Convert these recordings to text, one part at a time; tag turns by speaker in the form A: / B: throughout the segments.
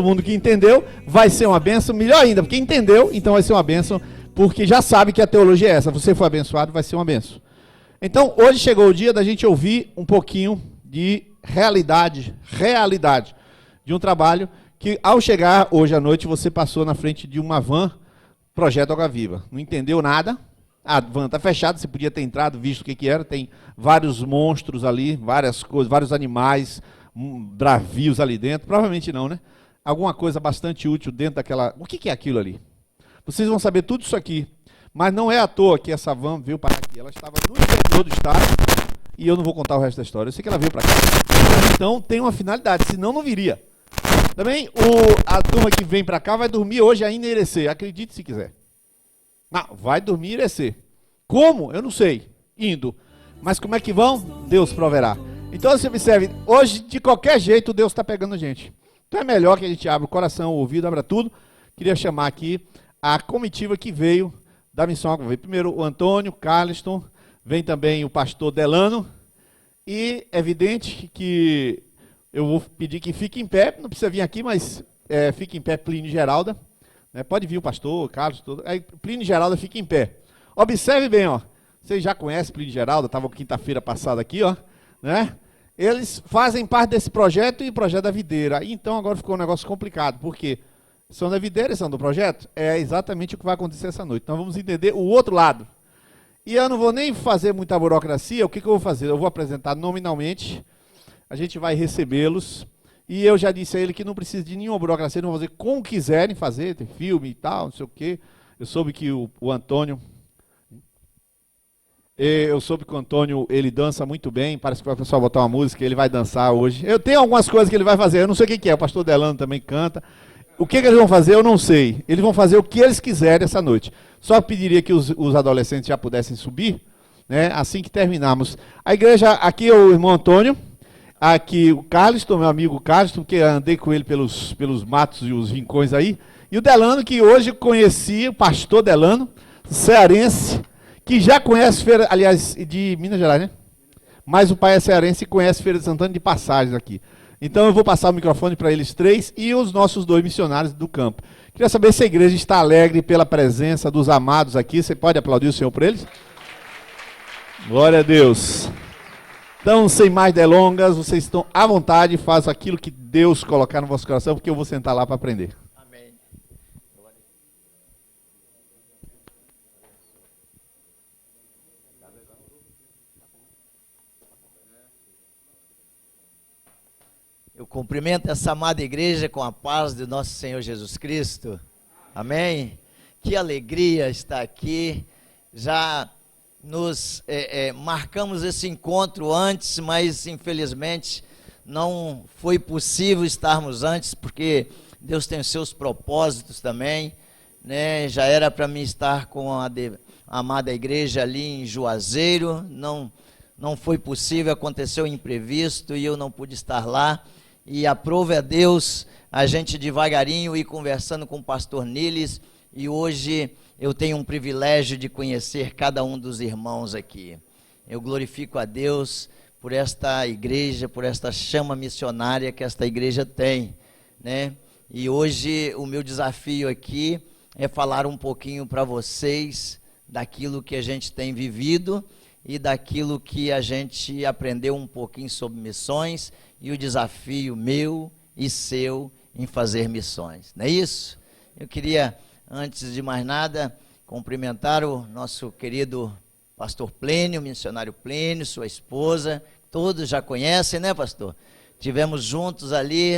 A: Todo mundo que entendeu vai ser uma bênção, melhor ainda, porque entendeu, então vai ser uma bênção, porque já sabe que a teologia é essa, você foi abençoado, vai ser uma bênção. Então, hoje chegou o dia da gente ouvir um pouquinho de realidade, de um trabalho que ao chegar hoje à noite, você passou na frente de uma van, Projeto Água Viva, não entendeu nada, a van está fechada, você podia ter entrado, visto o que era, tem vários monstros ali, várias coisas, vários animais, bravios ali dentro, provavelmente não, né? Alguma coisa bastante útil dentro daquela... O que é aquilo ali? Vocês vão saber tudo isso aqui, mas não é à toa que essa van veio para aqui. Ela estava no interior do estado, e eu não vou contar o resto da história, eu sei que ela veio para cá. Então tem uma finalidade, senão não viria. Também a turma que vem para cá vai dormir hoje ainda em Irecê, acredite se quiser. Não, vai dormir em Irecê. Como? Eu não sei, indo. Mas como é que vão? Deus proverá. Então você observe, hoje de qualquer jeito Deus está pegando a gente. Então é melhor que a gente abra o coração, o ouvido, abra tudo. Queria chamar aqui a comitiva que veio da Missão Água Viva. Primeiro o Antônio, Carliston, vem também o pastor Delano. E é evidente que eu vou pedir que fique em pé, não precisa vir aqui, mas fique em pé Plínio e Geralda. Pode vir o pastor, o Carlos, tudo. Aí Plínio e Geralda fiquem em pé. Observe bem, ó. Vocês já conhecem Plínio e Geralda, estavam quinta-feira passada aqui, ó, né? Eles fazem parte desse projeto e projeto da videira. Então agora ficou um negócio complicado, porque são da videira e são do projeto. É exatamente o que vai acontecer essa noite. Então vamos entender o outro lado. E eu não vou nem fazer muita burocracia, o que eu vou fazer? Eu vou apresentar nominalmente, a gente vai recebê-los, e eu já disse a ele que não precisa de nenhuma burocracia, não vou fazer como quiserem fazer, tem filme e tal, não sei o quê. Eu soube que o Antônio... ele dança muito bem, parece que vai o pessoal botar uma música, ele vai dançar hoje. Eu tenho algumas coisas que ele vai fazer, eu não sei o que é, o pastor Delano também canta. O que eles vão fazer, eu não sei. Eles vão fazer o que eles quiserem essa noite. Só pediria que os adolescentes já pudessem subir, né, assim que terminarmos. A igreja, aqui é o irmão Antônio, aqui o Carliston, meu amigo Carliston, que andei com ele pelos matos e os rincões aí, e o Delano, que hoje conheci, o pastor Delano, cearense, que já conhece Feira, aliás, de Minas Gerais, né? Mas o pai é cearense e conhece Feira de Santana de passagens aqui. Então eu vou passar o microfone para eles três e os nossos 2 missionários do campo. Queria saber se a igreja está alegre pela presença dos amados aqui. Você pode aplaudir o Senhor por eles? Glória a Deus. Então, sem mais delongas, vocês estão à vontade, façam aquilo que Deus colocar no vosso coração, porque eu vou sentar lá para aprender.
B: Amém. Eu cumprimento essa amada igreja com a paz do nosso Senhor Jesus Cristo. Amém? Que alegria estar aqui. Já nos marcamos esse encontro antes, mas infelizmente não foi possível estarmos antes, porque Deus tem os seus propósitos também, né? Já era para mim estar com a amada igreja ali em Juazeiro, não foi possível, aconteceu imprevisto e eu não pude estar lá. E aprove a Deus a gente devagarinho ir conversando com o pastor Niles, e hoje eu tenho um privilégio de conhecer cada um dos irmãos aqui. Eu glorifico a Deus por esta igreja, por esta chama missionária que esta igreja tem, né? E hoje o meu desafio aqui é falar um pouquinho para vocês daquilo que a gente tem vivido e daquilo que a gente aprendeu um pouquinho sobre missões e o desafio meu e seu em fazer missões, não é isso? Eu queria, antes de mais nada, cumprimentar o nosso querido pastor Plínio, missionário Plínio, sua esposa, todos já conhecem, né, pastor? Tivemos juntos ali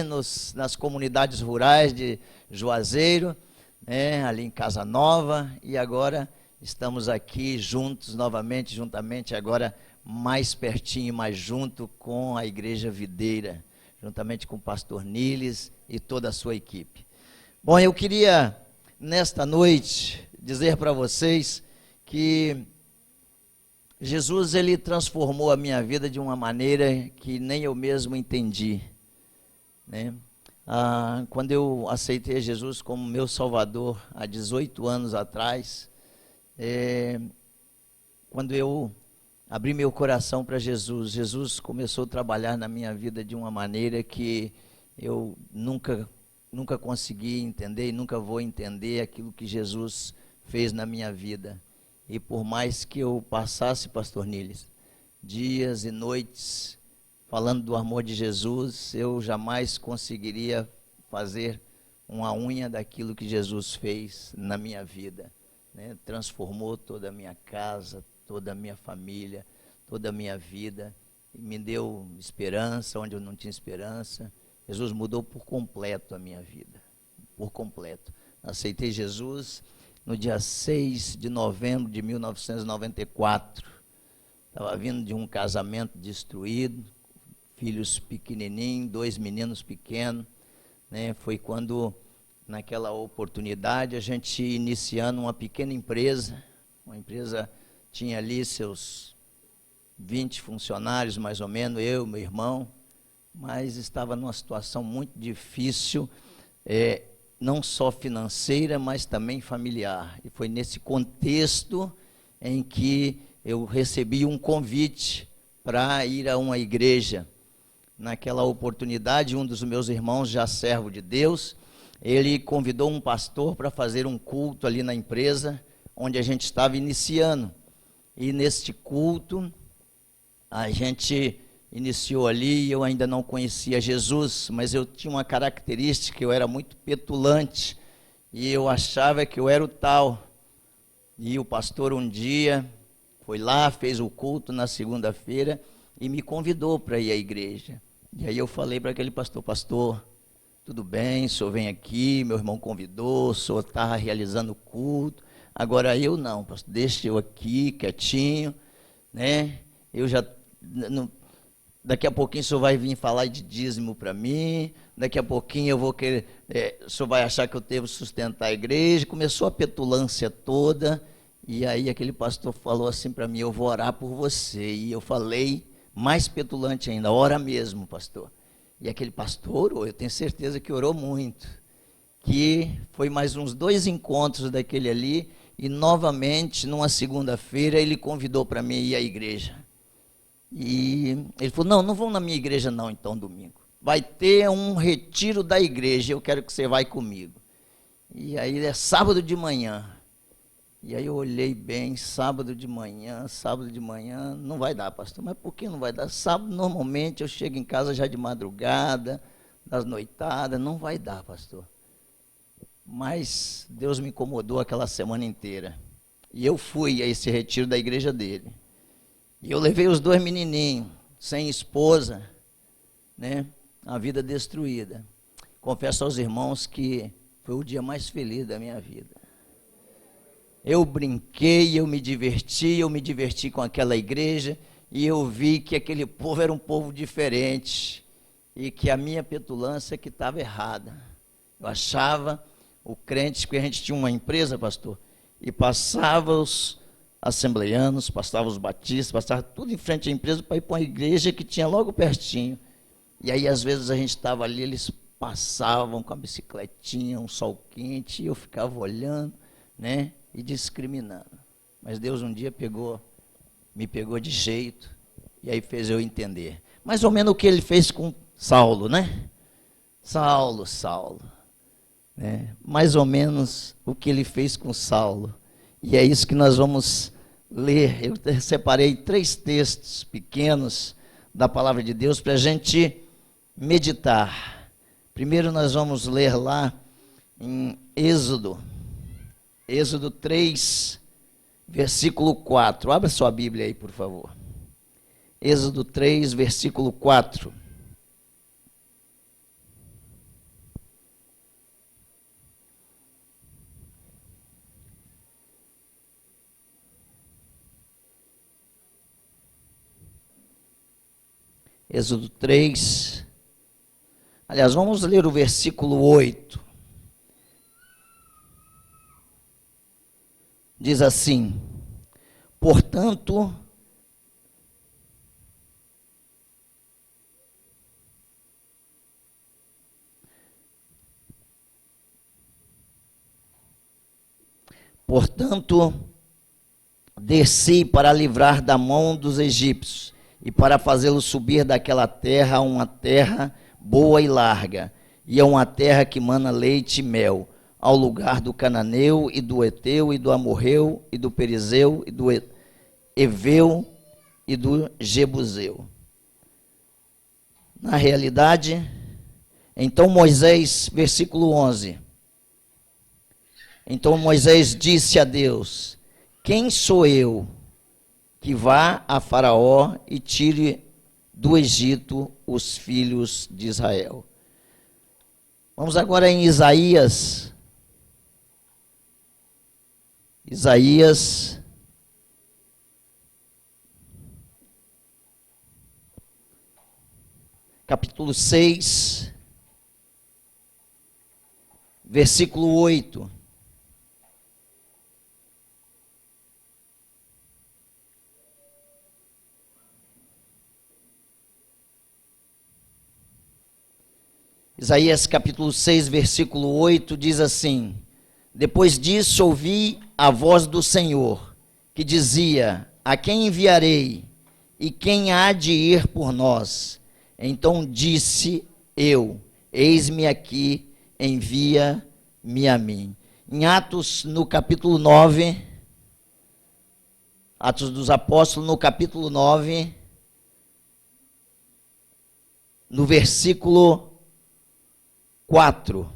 B: nas comunidades rurais de Juazeiro, né, ali em Casa Nova, e agora estamos aqui juntos novamente, juntamente agora mais pertinho, mais junto com a Igreja Videira, juntamente com o pastor Niles e toda a sua equipe. Bom, eu queria, nesta noite, dizer para vocês que Jesus, ele transformou a minha vida de uma maneira que nem eu mesmo entendi, né? Quando eu aceitei Jesus como meu Salvador, há 18 anos atrás, quando eu abri meu coração para Jesus, Jesus começou a trabalhar na minha vida de uma maneira que eu nunca nunca consegui entender e nunca vou entender aquilo que Jesus fez na minha vida. E por mais que eu passasse, pastor Niles, dias e noites falando do amor de Jesus, eu jamais conseguiria fazer uma unha daquilo que Jesus fez na minha vida, né? Transformou toda a minha casa, toda a minha família, toda a minha vida, e me deu esperança onde eu não tinha esperança. Jesus mudou por completo a minha vida, por completo. Aceitei Jesus no dia 6 de novembro de 1994. Estava vindo de um casamento destruído, filhos pequenininhos, 2 meninos pequenos, né? Foi quando, naquela oportunidade, a gente iniciando uma pequena empresa, uma empresa tinha ali seus 20 funcionários, mais ou menos, eu, meu irmão, mas estava numa situação muito difícil, não só financeira, mas também familiar. E foi nesse contexto em que eu recebi um convite para ir a uma igreja. Naquela oportunidade, um dos meus irmãos, já servo de Deus, ele convidou um pastor para fazer um culto ali na empresa, onde a gente estava iniciando. E neste culto, a gente iniciou ali, eu ainda não conhecia Jesus, mas eu tinha uma característica, eu era muito petulante, e eu achava que eu era o tal. E o pastor um dia foi lá, fez o culto na segunda-feira, e me convidou para ir à igreja. E aí eu falei para aquele pastor: pastor, tudo bem, o senhor vem aqui, meu irmão convidou, o senhor está realizando o culto, agora eu não, pastor, deixa eu aqui, quietinho, né? Eu já, daqui a pouquinho o senhor vai vir falar de dízimo para mim, daqui a pouquinho eu vou querer, o senhor vai achar que eu devo sustentar a igreja. Começou a petulância toda, e aí aquele pastor falou assim para mim: eu vou orar por você. E eu falei, mais petulante ainda: ora mesmo, pastor. E aquele pastor orou, eu tenho certeza que orou muito, que foi mais uns 2 encontros daquele ali, e novamente, numa segunda-feira, ele convidou para mim ir à igreja. E ele falou: não vão na minha igreja não, então, domingo. Vai ter um retiro da igreja, eu quero que você vá comigo. E aí é sábado de manhã. E aí eu olhei bem, sábado de manhã, não vai dar, pastor. Mas por que não vai dar? Sábado, normalmente, eu chego em casa já de madrugada, das noitadas, não vai dar, pastor. Mas Deus me incomodou aquela semana inteira. E eu fui a esse retiro da igreja dele. E eu levei os 2 menininhos, sem esposa, né? A vida destruída. Confesso aos irmãos que foi o dia mais feliz da minha vida. Eu brinquei, eu me diverti com aquela igreja, e eu vi que aquele povo era um povo diferente, e que a minha petulância que estava errada. Eu achava, o crente, que a gente tinha uma empresa, pastor, e passava os assembleianos, passava os batistas, passava tudo em frente à empresa para ir para uma igreja que tinha logo pertinho. E aí às vezes a gente estava ali, eles passavam com a bicicletinha, um sol quente, e eu ficava olhando, né? E discriminando. Mas Deus um dia me pegou de jeito, e aí fez eu entender. Mais ou menos o que ele fez com Saulo, né? Saulo, né? Mais ou menos o que ele fez com Saulo. E é isso que nós vamos ler. Eu separei 3 textos pequenos da palavra de Deus para a gente meditar. Primeiro nós vamos ler lá em Êxodo 3, versículo 4. Abra sua Bíblia aí, por favor. Êxodo 3, versículo 4. Êxodo 3. Aliás, vamos ler o versículo 8. Diz assim: portanto, desci para livrar da mão dos egípcios e para fazê-los subir daquela terra a uma terra boa e larga, e a uma terra que mana leite e mel, ao lugar do cananeu e do Eteu e do Amorreu e do Perizeu e do Eveu e do Jebuseu. Na realidade, então Moisés, versículo 11, então Moisés disse a Deus: quem sou eu que vá a Faraó e tire do Egito os filhos de Israel? Vamos agora em Isaías. Isaías capítulo 6, versículo 8. Isaías capítulo 6, versículo 8 diz assim: depois disso ouvi a voz do Senhor, que dizia: a quem enviarei? E quem há de ir por nós? Então disse eu: eis-me aqui, envia-me a mim. Em Atos, no capítulo 9, Atos dos Apóstolos, no capítulo 9, no versículo 4.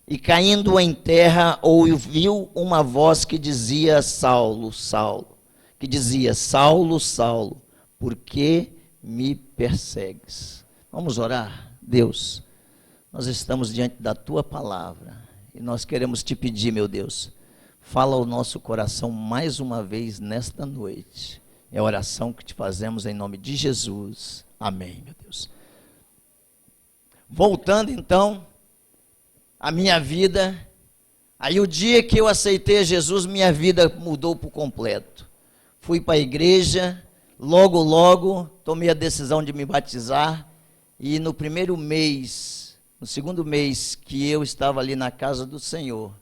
B: E caindo em terra, ouviu uma voz que dizia: Saulo, Saulo, que dizia: Saulo, Saulo, por que me persegues? Vamos orar? Deus, nós estamos diante da tua palavra e nós queremos te pedir, meu Deus, fala ao nosso coração mais uma vez nesta noite. É a oração que te fazemos em nome de Jesus. Amém, meu Deus. Voltando então à minha vida, aí o dia que eu aceitei Jesus, minha vida mudou por completo. Fui para a igreja, logo tomei a decisão de me batizar, e no primeiro mês, no segundo mês que eu estava ali na casa do Senhor,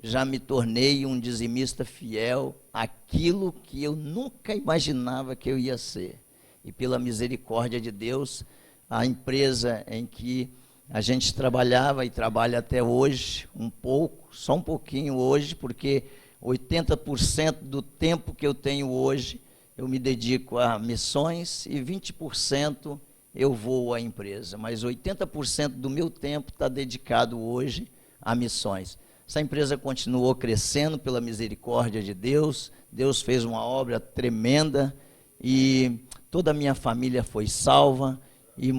B: já me tornei um dizimista fiel, aquilo que eu nunca imaginava que eu ia ser. E pela misericórdia de Deus, a empresa em que a gente trabalhava e trabalha até hoje, um pouco, só um pouquinho hoje, porque 80% do tempo que eu tenho hoje, eu me dedico a missões e 20% eu vou à empresa. Mas 80% do meu tempo está dedicado hoje a missões. Essa empresa continuou crescendo pela misericórdia de Deus. Deus fez uma obra tremenda e toda a minha família foi salva. E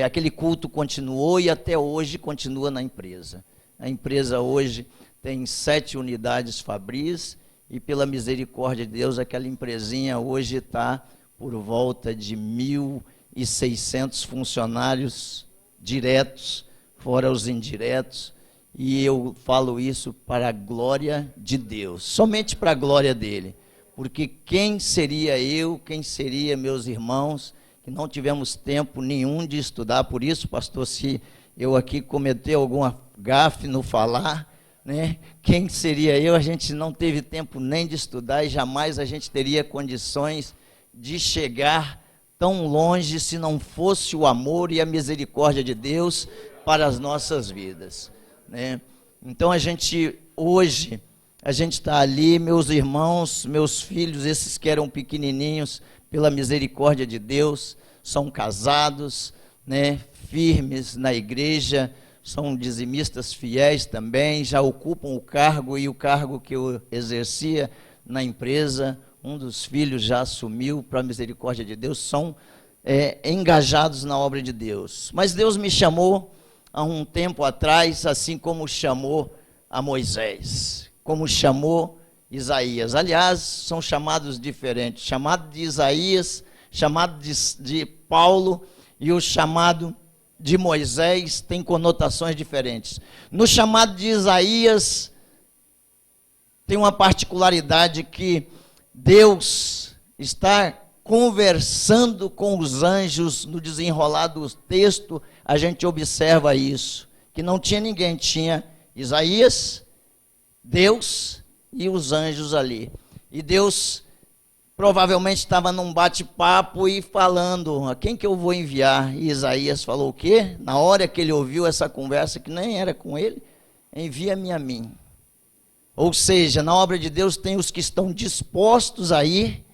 B: aquele culto continuou e até hoje continua na empresa. A empresa hoje tem 7 unidades Fabris e pela misericórdia de Deus, aquela empresinha hoje está por volta de 1.600 funcionários diretos, fora os indiretos, e eu falo isso para a glória de Deus, somente para a glória dele, porque quem seria eu, quem seria meus irmãos, que não tivemos tempo nenhum de estudar. Por isso, pastor, se eu aqui cometer alguma gafe no falar, né, quem seria eu? A gente não teve tempo nem de estudar e jamais a gente teria condições de chegar tão longe se não fosse o amor e a misericórdia de Deus para as nossas vidas, né? Então hoje a gente está ali, meus irmãos, meus filhos, esses que eram pequenininhos, pela misericórdia de Deus, são casados, né, firmes na igreja, são dizimistas fiéis também, já ocupam o cargo e o cargo que eu exercia na empresa, um dos filhos já assumiu, para a misericórdia de Deus, são engajados na obra de Deus. Mas Deus me chamou há um tempo atrás, assim como chamou a Moisés, como chamou Isaías. Aliás, são chamados diferentes. Chamado de Isaías, chamado de Paulo e o chamado de Moisés tem conotações diferentes. No chamado de Isaías, tem uma particularidade que Deus está conversando com os anjos. No desenrolar do texto, a gente observa isso, que não tinha ninguém, tinha Isaías, Deus e os anjos ali. E Deus provavelmente estava num bate-papo e falando, a quem que eu vou enviar? E Isaías falou o quê? Na hora que ele ouviu essa conversa, que nem era com ele, envia-me a mim. Ou seja, na obra de Deus tem os que estão dispostos a ir,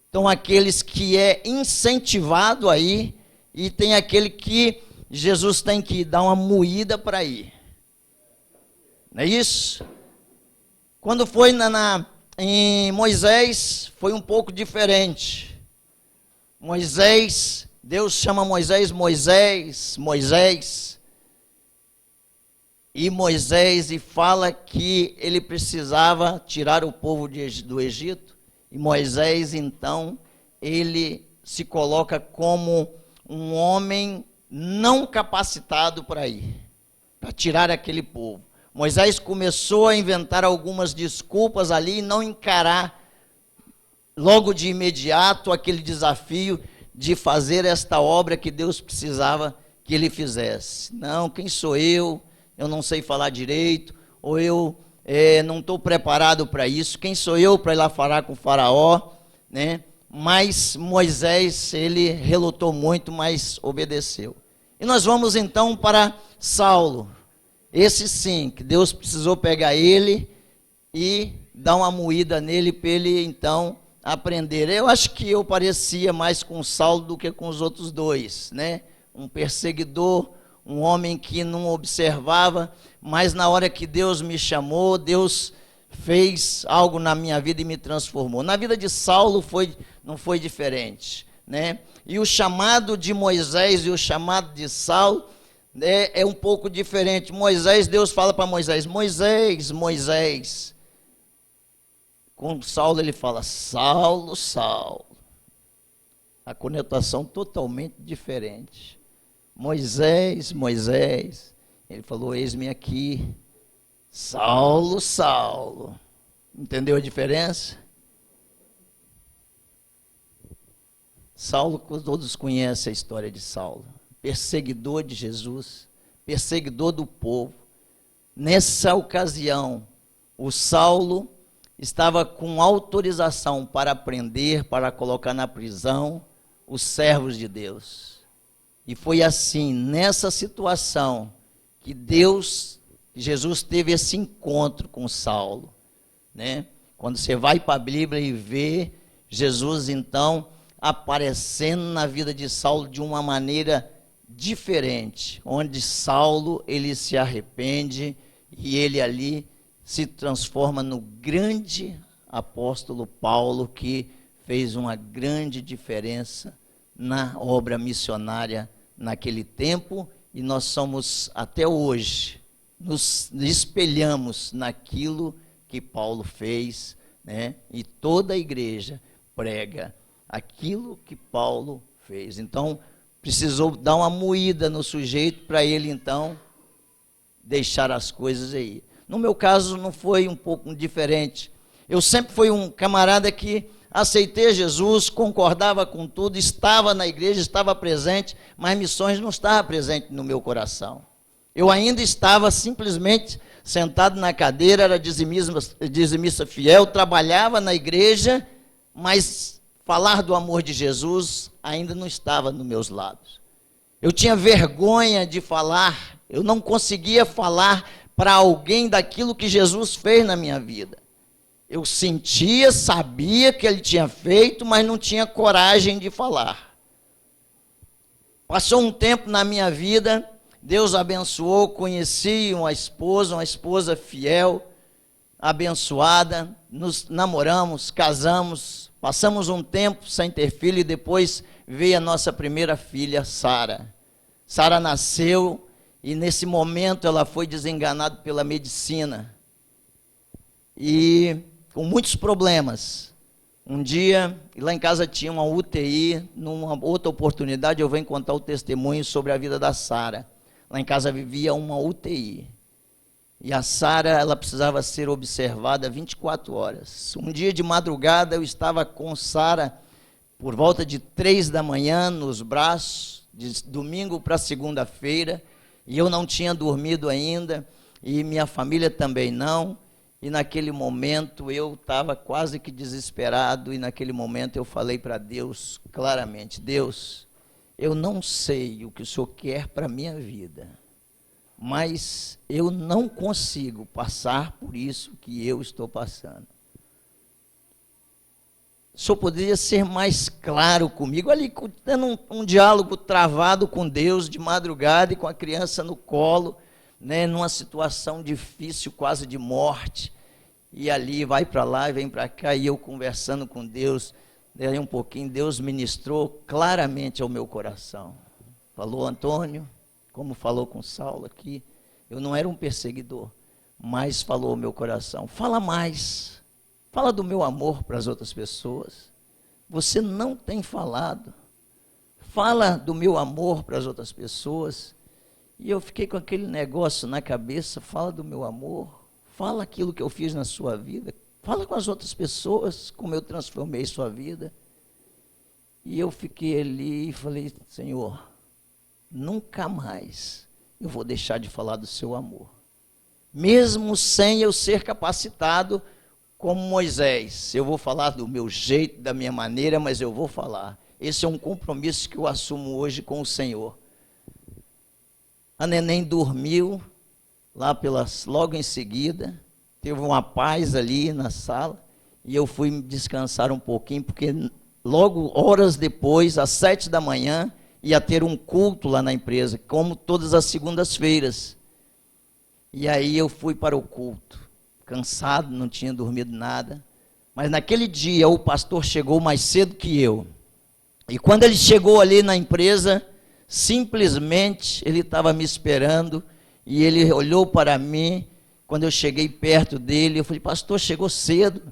B: estão aqueles que é incentivado a ir, e tem aquele que Jesus tem que dar uma moída para ir. Não é isso? Quando foi em Moisés, foi um pouco diferente. Moisés, Deus chama Moisés, Moisés. E Moisés e fala que ele precisava tirar o povo do Egito. E Moisés, então, ele se coloca como um homem não capacitado para ir, para tirar aquele povo. Moisés começou a inventar algumas desculpas ali e não encarar logo de imediato aquele desafio de fazer esta obra que Deus precisava que ele fizesse. Não, quem sou eu? Eu não sei falar direito, ou eu não estou preparado para isso. Quem sou eu para ir lá falar com o faraó, né? Mas Moisés, ele relutou muito, mas obedeceu. E nós vamos então para Saulo. Esse sim, que Deus precisou pegar ele e dar uma moída nele para ele então aprender. Eu acho que eu parecia mais com Saulo do que com os outros dois, né? Um perseguidor, um homem que não observava, mas na hora que Deus me chamou, Deus fez algo na minha vida e me transformou. Na vida de Saulo não foi diferente, né? E o chamado de Moisés e o chamado de Saulo é um pouco diferente. Moisés, Deus fala para Moisés, Moisés, Moisés. Com Saulo ele fala, Saulo, Saulo. A conotação totalmente diferente. Moisés, Moisés, ele falou, eis-me aqui, Saulo, Saulo. Entendeu a diferença? Saulo, todos conhecem a história de Saulo, perseguidor de Jesus, perseguidor do povo. Nessa ocasião, o Saulo estava com autorização para prender, para colocar na prisão os servos de Deus. E foi assim, nessa situação, que Jesus teve esse encontro com Saulo, né? Quando você vai para a Bíblia e vê Jesus, então, aparecendo na vida de Saulo de uma maneira diferente, onde Saulo, ele se arrepende e ele ali se transforma no grande apóstolo Paulo, que fez uma grande diferença na obra missionária naquele tempo, e nós somos até hoje, nos espelhamos naquilo que Paulo fez, né? E toda a igreja prega aquilo que Paulo fez. Então, precisou dar uma moída no sujeito para ele, então, deixar as coisas aí. No meu caso, não foi um pouco diferente. Eu sempre fui um camarada que aceitei Jesus, concordava com tudo, estava na igreja, estava presente, mas missões não estavam presentes no meu coração. Eu ainda estava simplesmente sentado na cadeira, era dizimista fiel, trabalhava na igreja, mas falar do amor de Jesus ainda não estava nos meus lábios. Eu tinha vergonha de falar, eu não conseguia falar para alguém daquilo que Jesus fez na minha vida. Eu sentia, sabia que ele tinha feito, mas não tinha coragem de falar. Passou um tempo na minha vida, Deus abençoou, conheci uma esposa fiel, abençoada, nos namoramos, casamos, passamos um tempo sem ter filho e depois veio a nossa primeira filha, Sara. Sara nasceu e nesse momento ela foi desenganada pela medicina. E com muitos problemas. Um dia, lá em casa tinha uma UTI, numa outra oportunidade eu venho contar o testemunho sobre a vida da Sara. Lá em casa vivia uma UTI. E a Sara, ela precisava ser observada 24 horas. Um dia de madrugada eu estava com Sara por volta de 3 da manhã nos braços, de domingo para segunda-feira, e eu não tinha dormido ainda, e minha família também não. E naquele momento eu estava quase que desesperado, e naquele momento eu falei para Deus claramente: Deus, eu não sei o que o Senhor quer para a minha vida, mas eu não consigo passar por isso que eu estou passando. O Senhor poderia ser mais claro comigo, ali tendo um diálogo travado com Deus de madrugada e com a criança no colo, né, numa situação difícil, quase de morte, e ali vai para lá e vem para cá, e eu conversando com Deus, daí um pouquinho, Deus ministrou claramente ao meu coração. Falou: Antônio, como falou com Saulo aqui, eu não era um perseguidor, mas falou ao meu coração: fala mais, fala do meu amor para as outras pessoas, você não tem falado, fala do meu amor para as outras pessoas. E eu fiquei com aquele negócio na cabeça: fala do meu amor, fala aquilo que eu fiz na sua vida, fala com as outras pessoas, como eu transformei sua vida. E eu fiquei ali e falei: Senhor, nunca mais eu vou deixar de falar do seu amor, mesmo sem eu ser capacitado como Moisés. Eu vou falar do meu jeito, da minha maneira, mas eu vou falar. Esse é um compromisso que eu assumo hoje com o Senhor. A neném dormiu lá logo em seguida, teve uma paz ali na sala, e eu fui descansar um pouquinho, porque logo, horas depois, às 7 da manhã, ia ter um culto lá na empresa, como todas as segundas-feiras. E aí eu fui para o culto, cansado, não tinha dormido nada, mas naquele dia o pastor chegou mais cedo que eu, e quando ele chegou ali na empresa, simplesmente ele estava me esperando, e ele olhou para mim. Quando eu cheguei perto dele, eu falei: pastor, chegou cedo?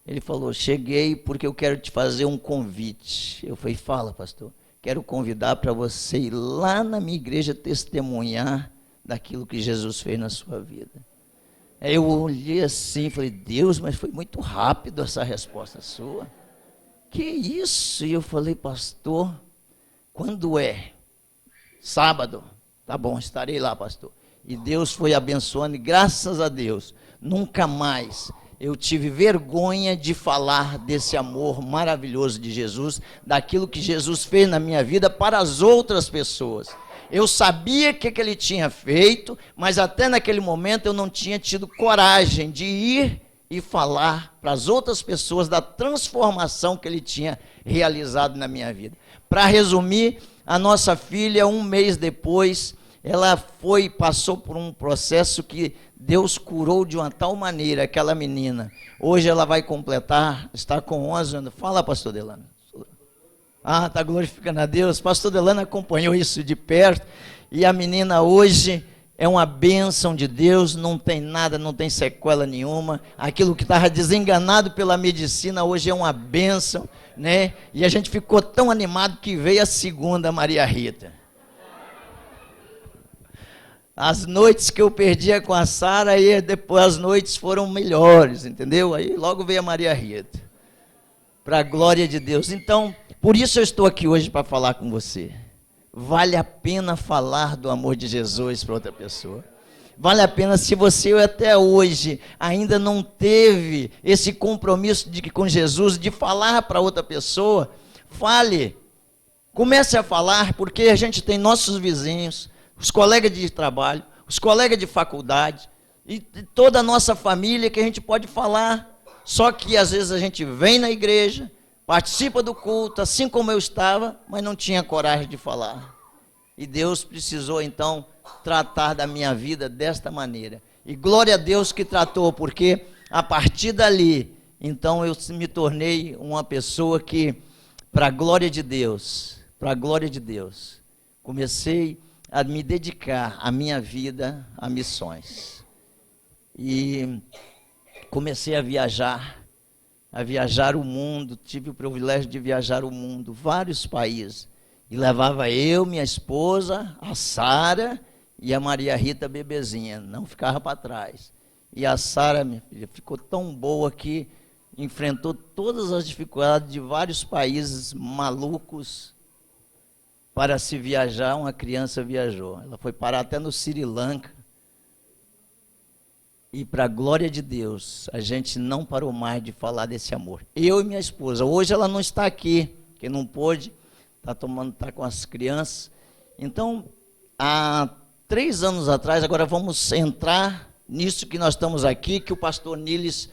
B: Ele falou: cheguei porque eu quero te fazer um convite. Eu falei: fala, pastor. Quero convidar para você ir lá na minha igreja testemunhar daquilo que Jesus fez na sua vida. Aí eu olhei assim e falei: Deus, mas foi muito rápido essa resposta sua. Que isso? E eu falei: pastor, quando é? Sábado? Tá bom, estarei lá, pastor. E Deus foi abençoando, e graças a Deus, nunca mais eu tive vergonha de falar desse amor maravilhoso de Jesus, daquilo que Jesus fez na minha vida para as outras pessoas. Eu sabia o que ele tinha feito, mas até naquele momento eu não tinha tido coragem de ir e falar para as outras pessoas da transformação que ele tinha realizado na minha vida. Para resumir, a nossa filha, um mês depois, ela passou por um processo que Deus curou de uma tal maneira aquela menina. Hoje ela vai completar, está com 11 anos. Fala, pastor Delano. Está glorificando a Deus. Pastor Delano acompanhou isso de perto, e a menina hoje é uma bênção de Deus, não tem nada, não tem sequela nenhuma. Aquilo que estava desenganado pela medicina hoje é uma bênção, né? E a gente ficou tão animado que veio a segunda, Maria Rita. As noites que eu perdia com a Sara, aí depois as noites foram melhores, entendeu? Aí logo veio a Maria Rita, para a glória de Deus. Então, por isso eu estou aqui hoje para falar com você. Vale a pena falar do amor de Jesus para outra pessoa. Vale a pena, se você até hoje ainda não teve esse compromisso com Jesus, de falar para outra pessoa, fale. Comece a falar, porque a gente tem nossos vizinhos, os colegas de trabalho, os colegas de faculdade, e toda a nossa família que a gente pode falar. Só que às vezes a gente vem na igreja, participa do culto, assim como eu estava, mas não tinha coragem de falar. E Deus precisou então tratar da minha vida desta maneira. E glória a Deus que tratou, porque a partir dali, então eu me tornei uma pessoa que, para a glória de Deus, comecei a me dedicar a minha vida a missões. E comecei a viajar o mundo, tive o privilégio de viajar o mundo, vários países, e levava eu, minha esposa, a Sara e a Maria Rita bebezinha, não ficava para trás. E a Sara, minha filha, ficou tão boa que enfrentou todas as dificuldades de vários países malucos. Para se viajar, uma criança viajou. Ela foi parar até no Sri Lanka. E para a glória de Deus, a gente não parou mais de falar desse amor. Eu e minha esposa, hoje ela não está aqui, que não pôde, está com as crianças. Então, há 3 anos atrás, agora vamos entrar nisso que nós estamos aqui, que o pastor Niles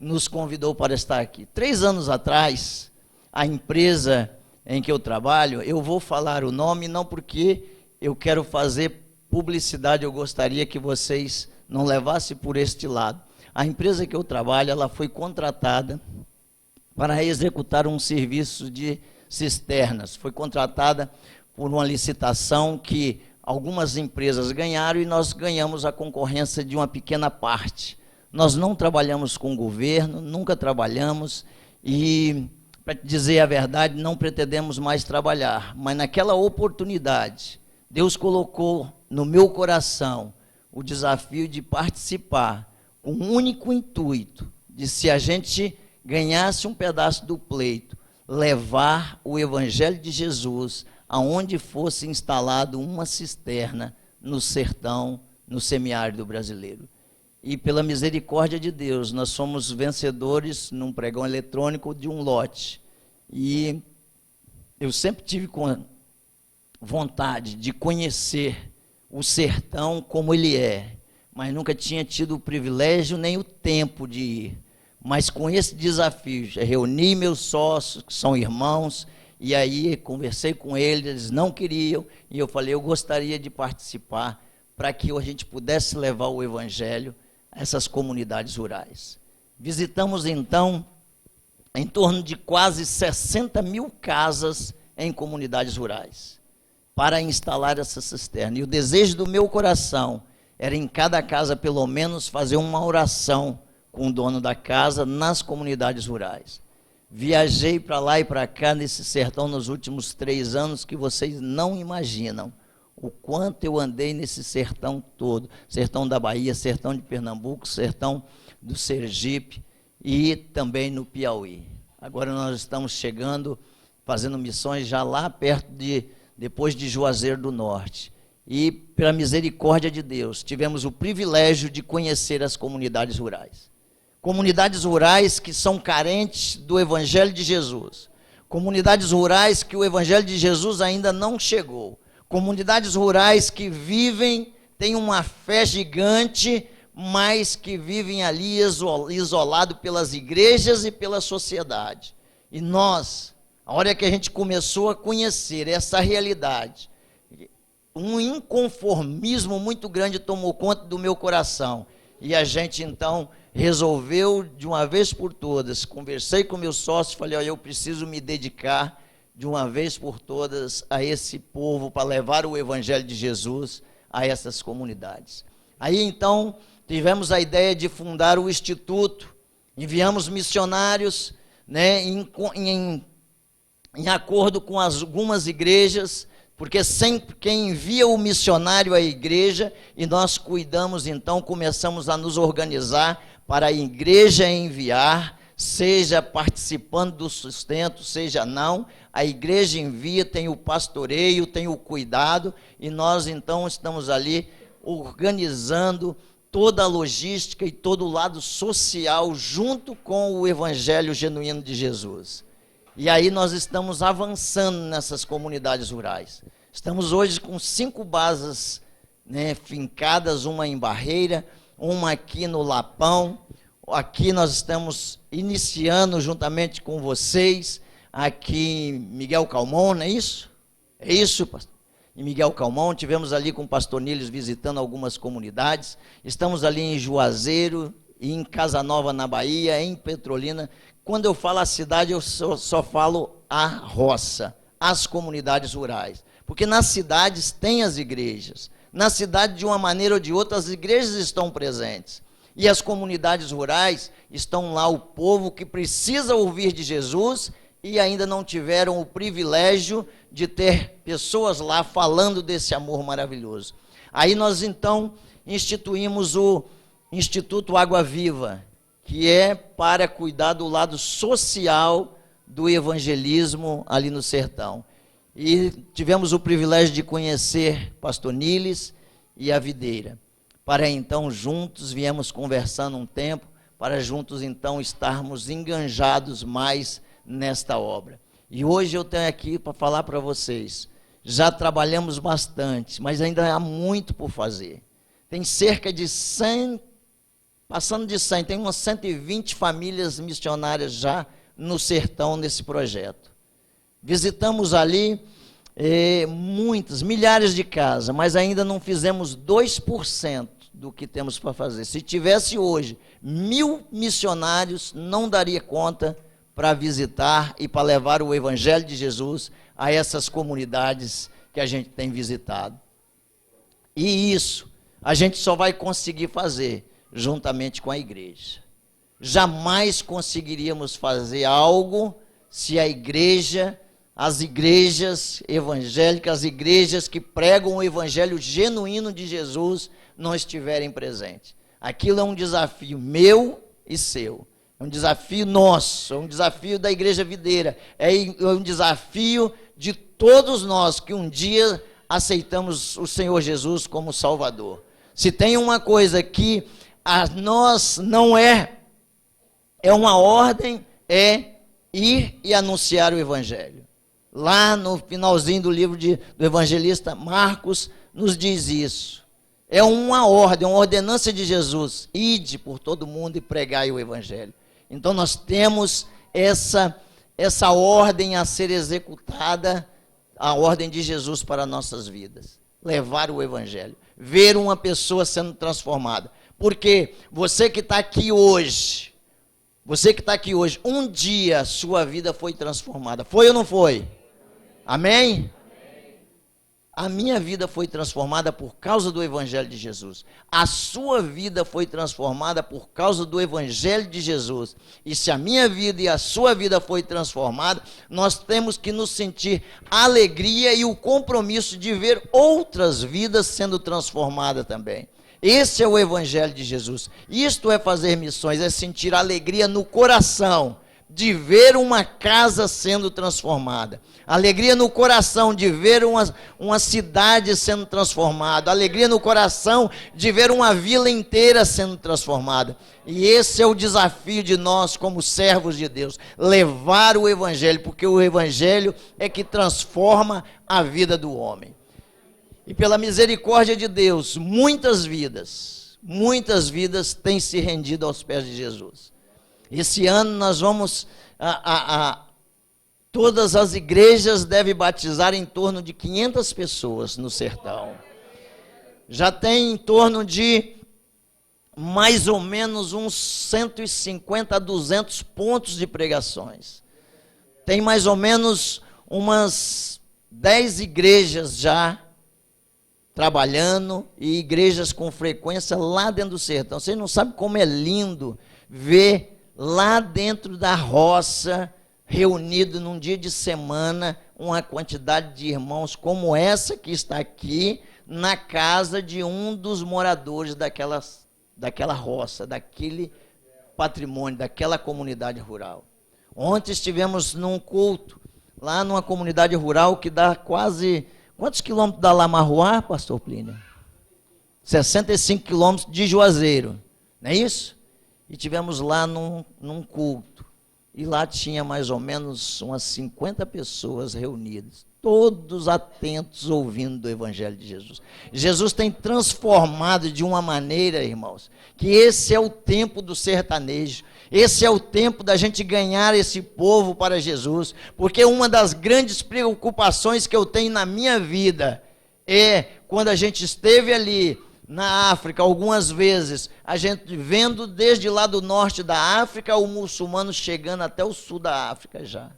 B: nos convidou para estar aqui. 3 anos atrás, a empresa em que eu trabalho, eu vou falar o nome, não porque eu quero fazer publicidade, eu gostaria que vocês não levassem por este lado. A empresa que eu trabalho, ela foi contratada para executar um serviço de cisternas. Foi contratada por uma licitação que algumas empresas ganharam e nós ganhamos a concorrência de uma pequena parte. Nós não trabalhamos com o governo, nunca trabalhamos e, para dizer a verdade, não pretendemos mais trabalhar. Mas naquela oportunidade, Deus colocou no meu coração o desafio de participar, com um único intuito, de se a gente ganhasse um pedaço do pleito, levar o Evangelho de Jesus aonde fosse instalado uma cisterna no sertão, no semiárido brasileiro. E pela misericórdia de Deus, nós somos vencedores num pregão eletrônico de um lote. E eu sempre tive vontade de conhecer o sertão como ele é, mas nunca tinha tido o privilégio nem o tempo de ir. Mas com esse desafio, reuni meus sócios, que são irmãos, e aí conversei com eles, eles não queriam, e eu falei, eu gostaria de participar, para que a gente pudesse levar o Evangelho a essas comunidades rurais. Visitamos então, em torno de quase 60 mil casas em comunidades rurais, para instalar essa cisterna. E o desejo do meu coração era em cada casa, pelo menos, fazer uma oração com o dono da casa nas comunidades rurais. Viajei para lá e para cá nesse sertão nos últimos 3 anos que vocês não imaginam o quanto eu andei nesse sertão todo. Sertão da Bahia, sertão de Pernambuco, sertão do Sergipe e também no Piauí. Agora nós estamos chegando, fazendo missões já lá perto depois de Juazeiro do Norte. E, pela misericórdia de Deus, tivemos o privilégio de conhecer as comunidades rurais. Comunidades rurais que são carentes do Evangelho de Jesus. Comunidades rurais que o Evangelho de Jesus ainda não chegou. Comunidades rurais que vivem, têm uma fé gigante, mas que vivem ali isolado pelas igrejas e pela sociedade. E nós, a hora que a gente começou a conhecer essa realidade, um inconformismo muito grande tomou conta do meu coração. E a gente então resolveu de uma vez por todas, conversei com meus sócios, falei, eu preciso me dedicar de uma vez por todas a esse povo, para levar o Evangelho de Jesus a essas comunidades. Aí então tivemos a ideia de fundar o Instituto, enviamos missionários, né, em acordo com algumas igrejas, porque sempre quem envia o missionário à igreja, e nós cuidamos então, começamos a nos organizar para a igreja enviar, seja participando do sustento, seja não, a igreja envia, tem o pastoreio, tem o cuidado, e nós então estamos ali organizando toda a logística e todo o lado social junto com o Evangelho genuíno de Jesus. E aí nós estamos avançando nessas comunidades rurais. Estamos hoje com 5 bases, né, fincadas, uma em Barreira, uma aqui no Lapão. Aqui nós estamos iniciando juntamente com vocês, aqui em Miguel Calmon, não é isso? É isso, pastor? Em Miguel Calmon, tivemos ali com o pastor Niles visitando algumas comunidades. Estamos ali em Juazeiro, em Casa Nova, na Bahia, em Petrolina. Quando eu falo a cidade, eu só falo a roça, as comunidades rurais. Porque nas cidades tem as igrejas. Na cidade, de uma maneira ou de outra, as igrejas estão presentes. E as comunidades rurais estão lá, o povo que precisa ouvir de Jesus e ainda não tiveram o privilégio de ter pessoas lá falando desse amor maravilhoso. Aí nós então instituímos o Instituto Água Viva, que é para cuidar do lado social do evangelismo ali no sertão. E tivemos o privilégio de conhecer pastor Niles e a videira. para então juntos viemos conversando um tempo, para juntos então estarmos enganjados mais nesta obra. E hoje eu tenho aqui para falar para vocês, já trabalhamos bastante, mas ainda há muito por fazer. Tem cerca de 100, passando de 100, tem umas 120 famílias missionárias já no sertão nesse projeto. Visitamos ali muitas, milhares de casas, mas ainda não fizemos 2% do que temos para fazer. Se tivesse hoje 1000 missionários, não daria conta para visitar e para levar o Evangelho de Jesus a essas comunidades que a gente tem visitado. E isso a gente só vai conseguir fazer juntamente com a igreja. Jamais conseguiríamos fazer algo se a igreja, as igrejas evangélicas, as igrejas que pregam o evangelho genuíno de Jesus não estiverem presentes. Aquilo é um desafio meu e seu. É um desafio nosso, é um desafio da Igreja Videira, é um desafio de todos nós que um dia aceitamos o Senhor Jesus como Salvador. Se tem uma coisa que a nós não é uma ordem, é ir e anunciar o Evangelho. Lá no finalzinho do livro do evangelista Marcos nos diz isso. É uma ordem, uma ordenança de Jesus. Ide por todo mundo e pregai o Evangelho. Então nós temos essa ordem a ser executada, a ordem de Jesus para nossas vidas. Levar o Evangelho. Ver uma pessoa sendo transformada. Porque você que está aqui hoje, um dia sua vida foi transformada. Foi ou não foi? Amém? A minha vida foi transformada por causa do Evangelho de Jesus. A sua vida foi transformada por causa do Evangelho de Jesus. E se a minha vida e a sua vida foi transformada, nós temos que nos sentir alegria e o compromisso de ver outras vidas sendo transformadas também. Esse é o Evangelho de Jesus. Isto é fazer missões, é sentir alegria no coração de ver uma casa sendo transformada, alegria no coração de ver uma cidade sendo transformada, alegria no coração de ver uma vila inteira sendo transformada. E esse é o desafio de nós como servos de Deus, levar o Evangelho, porque o Evangelho é que transforma a vida do homem. E pela misericórdia de Deus, muitas vidas têm se rendido aos pés de Jesus. Esse ano nós vamos, todas as igrejas devem batizar em torno de 500 pessoas no sertão. Já tem em torno de mais ou menos uns 150 a 200 pontos de pregações. Tem mais ou menos umas 10 igrejas já trabalhando e igrejas com frequência lá dentro do sertão. Vocês não sabem como é lindo ver lá dentro da roça, reunido num dia de semana, uma quantidade de irmãos como essa que está aqui, na casa de um dos moradores daquela roça, daquele patrimônio, daquela comunidade rural. Ontem estivemos num culto, lá numa comunidade rural que dá quase... Quantos quilômetros da Lamarruá, pastor Plínio? 65 quilômetros de Juazeiro, não é isso? E tivemos lá num culto, e lá tinha mais ou menos umas 50 pessoas reunidas, todos atentos ouvindo do Evangelho de Jesus. Jesus tem transformado de uma maneira, irmãos, que esse é o tempo do sertanejo, esse é o tempo da gente ganhar esse povo para Jesus, porque uma das grandes preocupações que eu tenho na minha vida é quando a gente esteve ali na África, algumas vezes, a gente vendo desde lá do norte da África, o muçulmano chegando até o sul da África já.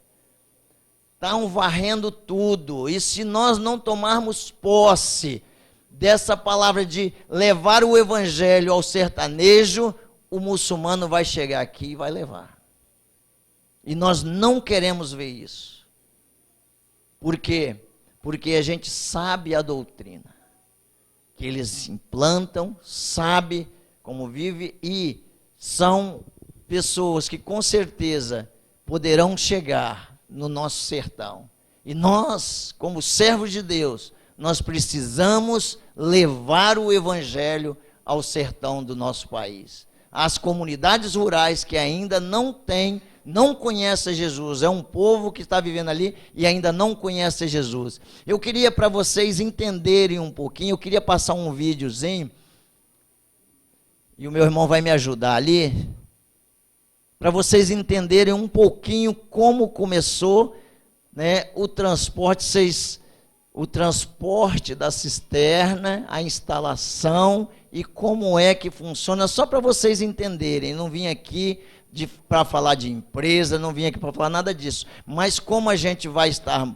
B: Estão varrendo tudo, e se nós não tomarmos posse dessa palavra de levar o Evangelho ao sertanejo, o muçulmano vai chegar aqui e vai levar. E nós não queremos ver isso. Por quê? Porque a gente sabe a doutrina que eles implantam, sabe como vive, e são pessoas que com certeza poderão chegar no nosso sertão. E nós, como servos de Deus, nós precisamos levar o Evangelho ao sertão do nosso país. As comunidades rurais que ainda não conhecem Jesus, é um povo que está vivendo ali e ainda não conhece Jesus. Eu queria, para vocês entenderem um pouquinho, eu queria passar um videozinho, e o meu irmão vai me ajudar ali, para vocês entenderem um pouquinho como começou, né, o transporte da cisterna, a instalação e como é que funciona, só para vocês entenderem. Não vim aqui para falar de empresa, não vim aqui para falar nada disso, mas como a gente vai estar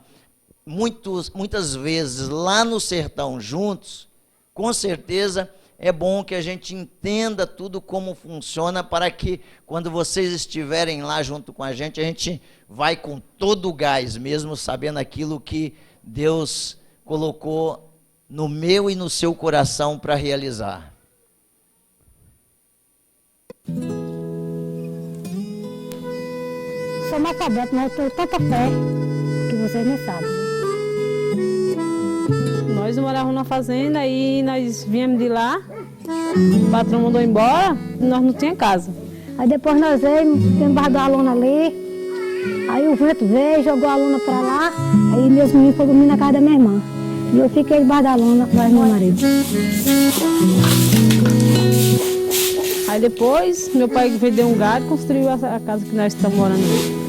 B: muitas vezes lá no sertão juntos, com certeza é bom que a gente entenda tudo como funciona, para que quando vocês estiverem lá junto com a gente vai com todo o gás, mesmo sabendo aquilo que Deus colocou no meu e no seu coração para realizar.
C: Sou analfabeto, mas eu tenho tanta fé que vocês nem sabem.
D: Nós morávamos na fazenda e nós viemos de lá, o patrão mandou embora e nós não tínhamos casa.
C: Aí depois nós veio embaixo da lona ali, aí o vento veio, jogou a lona pra lá, aí meus meninos foram dormir na casa da minha irmã. E eu fiquei debaixo da lona com meu marido.
D: Aí depois meu pai vendeu um gado e construiu a casa que nós estamos morando.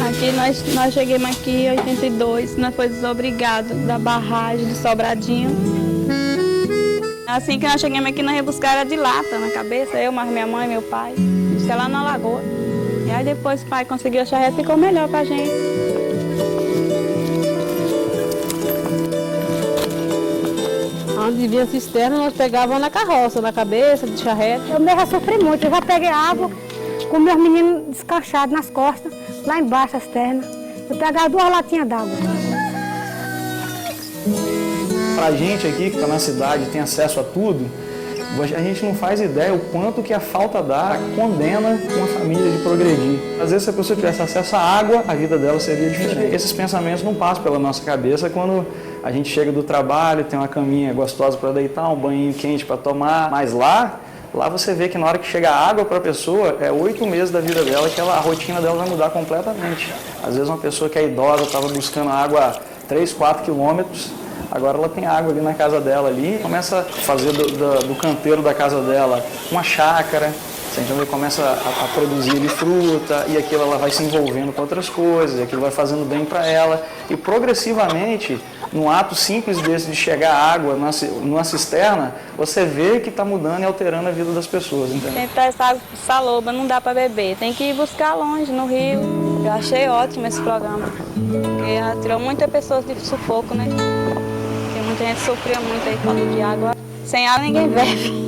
E: Aqui nós chegamos aqui em 82, nós fomos desobrigados da barragem de Sobradinho. Assim que nós chegamos aqui, nós ia buscar era de lata na cabeça, eu, mas minha mãe e meu pai, buscar lá na lagoa. E aí depois o pai conseguiu a charrete e ficou melhor pra gente.
D: Onde vinha a cisterna, nós pegávamos na carroça, na cabeça, de charrete.
C: Eu mesmo sofri muito, eu já peguei água com meus meninos descanchados nas costas, lá embaixo da cisterna. Eu pegava 2 latinhas d'água.
F: Pra gente aqui que está na cidade tem acesso a tudo, a gente não faz ideia o quanto que a falta d'água condena uma família de progredir. Às vezes, se a pessoa tivesse acesso à água, a vida dela seria diferente. Esses pensamentos não passam pela nossa cabeça quando a gente chega do trabalho, tem uma caminha gostosa para deitar, um banho quente para tomar. Mas lá você vê que na hora que chega a água para a pessoa, é 8 meses da vida dela que a rotina dela vai mudar completamente. Às vezes uma pessoa que é idosa, estava buscando água a 3, 4 quilômetros, agora ela tem água ali na casa dela ali, começa a fazer do canteiro da casa dela uma chácara, então ele começa a produzir ali fruta, e aquilo ela vai se envolvendo com outras coisas, e aquilo vai fazendo bem para ela, e progressivamente, num ato simples desse de chegar água numa cisterna, você vê que está mudando e alterando a vida das pessoas. Entendeu?
E: Tentar essa água saloba, não dá para beber, tem que ir buscar longe, no rio. Eu achei ótimo esse programa, porque tirou muitas pessoas de sufoco, né? Porque muita gente sofria muito aí falando de água. Sem água ninguém bebe.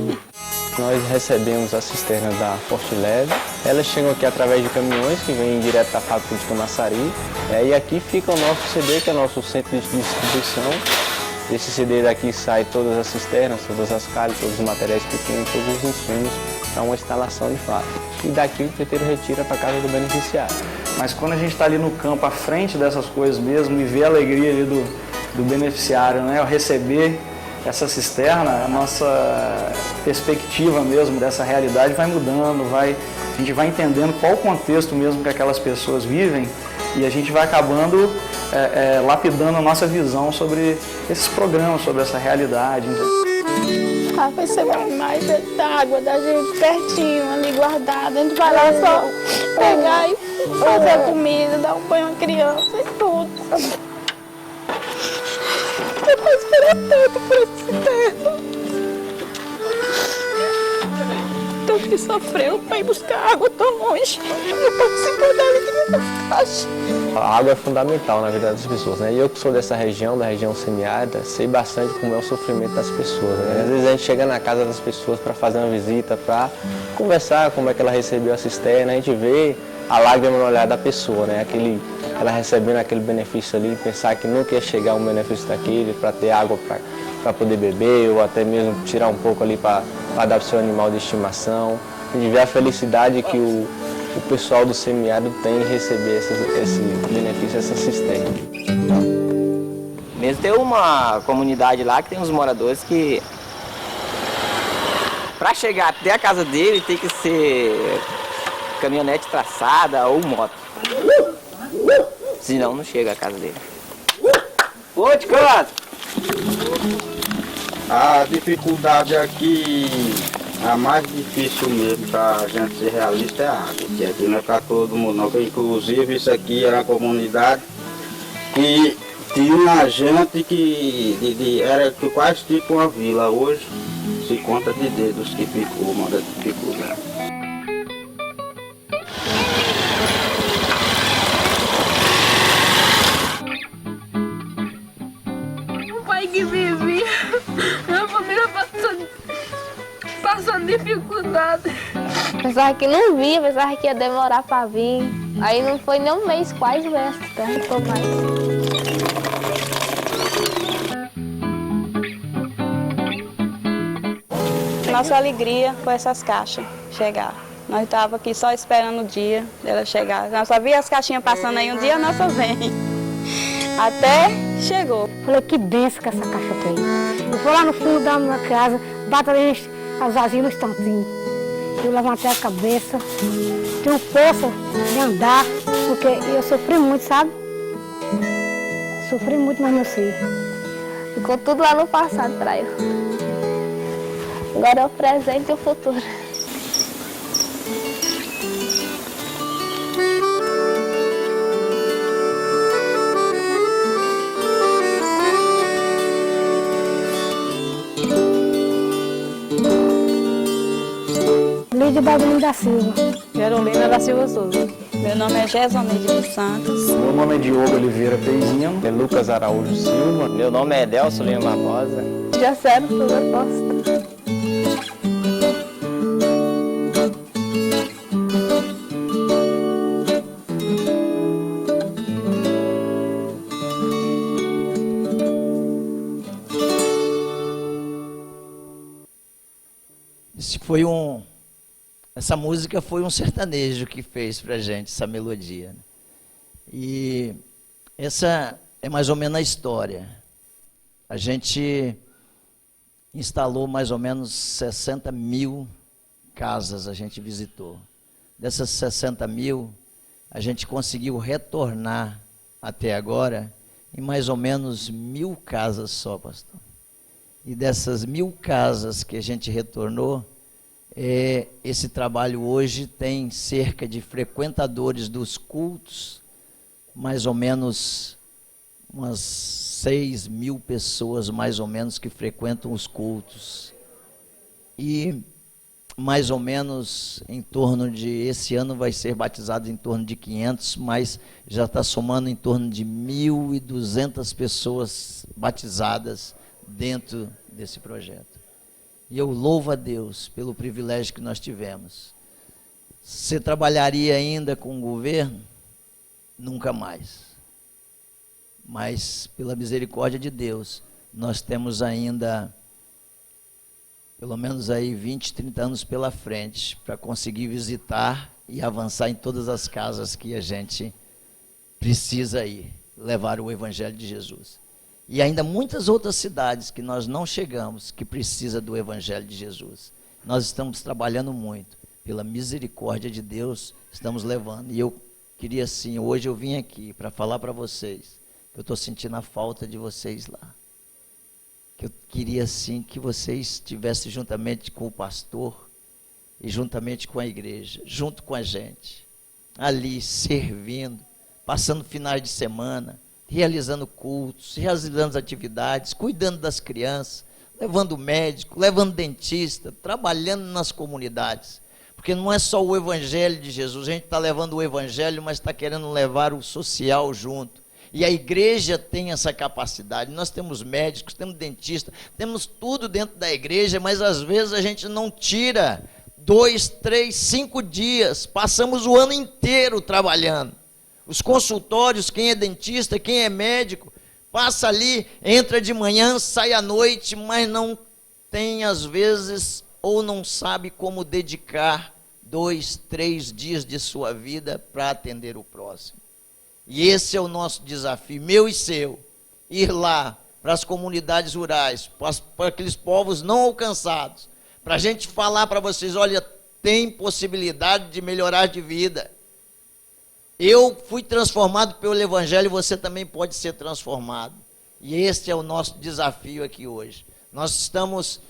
G: Nós recebemos a cisterna da Forte Leve. Elas chegam aqui através de caminhões que vêm direto da fábrica de Camaçari. E aqui fica o nosso CD, que é o nosso centro de distribuição. Desse CD daqui sai todas as cisternas, todas as calhas, todos os materiais pequenos, todos os insumos para uma instalação de fato. E daqui o preteiro retira para a casa do beneficiário.
F: Mas quando a gente está ali no campo, à frente dessas coisas mesmo, e vê a alegria ali do beneficiário, né, ao receber essa cisterna, a nossa perspectiva mesmo dessa realidade vai mudando, a gente vai entendendo qual o contexto mesmo que aquelas pessoas vivem, e a gente vai acabando lapidando a nossa visão sobre esses programas, sobre essa realidade.
E: Vai ser bom demais da água da gente pertinho, ali guardada. A gente vai lá só pegar e fazer a comida, dar um banho à criança e tudo. Depois esperar tanto por esse cisterno. Tanto que sofreu para ir buscar água tão longe. Eu participei dali que nunca faz.
G: A água é fundamental na vida das pessoas, né? E eu que sou dessa região, da região semiárida, sei bastante como é o sofrimento das pessoas, né? Às vezes a gente chega na casa das pessoas para fazer uma visita, para conversar como é que ela recebeu a cisterna, a gente vê a lágrima no olhar da pessoa, né? Ela recebendo aquele benefício ali, pensar que nunca ia chegar um benefício daquele, para ter água para poder beber, ou até mesmo tirar um pouco ali para dar para o seu animal de estimação. A gente vê a felicidade que o pessoal do semiárido tem em receber esse benefício, essa cisterna.
H: Mesmo tem uma comunidade lá que tem uns moradores que Para chegar até a casa dele tem que ser caminhonete traçada ou moto. Senão não chega à casa dele. Ô, de canto!
I: A dificuldade aqui, a mais difícil mesmo para a gente ser realista é a água. Que aqui não é para todo mundo não. Inclusive isso aqui era uma comunidade que tinha gente que era quase tipo uma vila. Hoje se conta de dedos que ficou uma das dificuldades.
J: O pai que vivia, minha família passando dificuldade.
K: Pensava que não via, pensava que ia demorar para vir. Aí não foi nem um mês quase ver essa terra, não foi mais.
E: Nossa alegria foi essas caixas chegar. Nós estávamos aqui só esperando o dia dela chegar. Nós só via as caixinhas passando aí, um dia a nossa vem. Até chegou.
C: Falei, que benção que essa caixa tem. Eu fui lá no fundo da minha casa, bato ali as vasilhas no estantinho. Eu levantei a cabeça, tenho força de andar, porque eu sofri muito, sabe? Sofri muito mais meu filho.
K: Ficou tudo lá no passado para eu. Agora é o presente e o futuro.
C: Lídia Bagulho da Silva.
D: Carolina da Silva Souza.
E: Meu nome é Gesonide dos Santos.
F: Meu nome é Diogo Oliveira Peizinho.
G: É Lucas Araújo Silva.
H: Meu nome é Delcio Lima Barbosa.
K: Já sério, tudo aposta.
B: Essa música foi um sertanejo que fez pra gente essa melodia. E essa é mais ou menos a história. A gente instalou mais ou menos 60 mil casas, a gente visitou. Dessas 60 mil, a gente conseguiu retornar até agora em mais ou menos 1.000 casas só, pastor. E dessas 1.000 casas que a gente retornou, esse trabalho hoje tem cerca de frequentadores dos cultos, mais ou menos umas 6.000 pessoas, mais ou menos, que frequentam os cultos. E mais ou menos em torno de, esse ano vai ser batizado em torno de 500, mas já está somando em torno de 1.200 pessoas batizadas dentro desse projeto. E eu louvo a Deus pelo privilégio que nós tivemos. Você trabalharia ainda com o governo? Nunca mais. Mas, pela misericórdia de Deus, nós temos ainda, pelo menos aí 20, 30 anos pela frente, para conseguir visitar e avançar em todas as casas que a gente precisa ir, levar o Evangelho de Jesus. E ainda muitas outras cidades que nós não chegamos, que precisa do Evangelho de Jesus. Nós estamos trabalhando muito, pela misericórdia de Deus, estamos levando. E eu queria sim, hoje eu vim aqui para falar para vocês, que eu estou sentindo a falta de vocês lá. Que eu queria sim que vocês estivessem juntamente com o pastor, e juntamente com a igreja, junto com a gente, ali servindo, passando finais de semana, realizando cultos, realizando atividades, cuidando das crianças, levando médico, levando dentista, trabalhando nas comunidades. Porque não é só o Evangelho de Jesus, a gente está levando o Evangelho, mas está querendo levar o social junto. E a igreja tem essa capacidade. Nós temos médicos, temos dentistas, temos tudo dentro da igreja, mas às vezes a gente não tira 2, 3, 5 dias, passamos o ano inteiro trabalhando. Os consultórios, quem é dentista, quem é médico, passa ali, entra de manhã, sai à noite, mas não tem às vezes, ou não sabe como dedicar 2, 3 dias de sua vida para atender o próximo. E esse é o nosso desafio, meu e seu, ir lá para as comunidades rurais, para aqueles povos não alcançados, para a gente falar para vocês, olha, tem possibilidade de melhorar de vida. Eu fui transformado pelo Evangelho, você também pode ser transformado. E este é o nosso desafio aqui hoje. Nós estamos,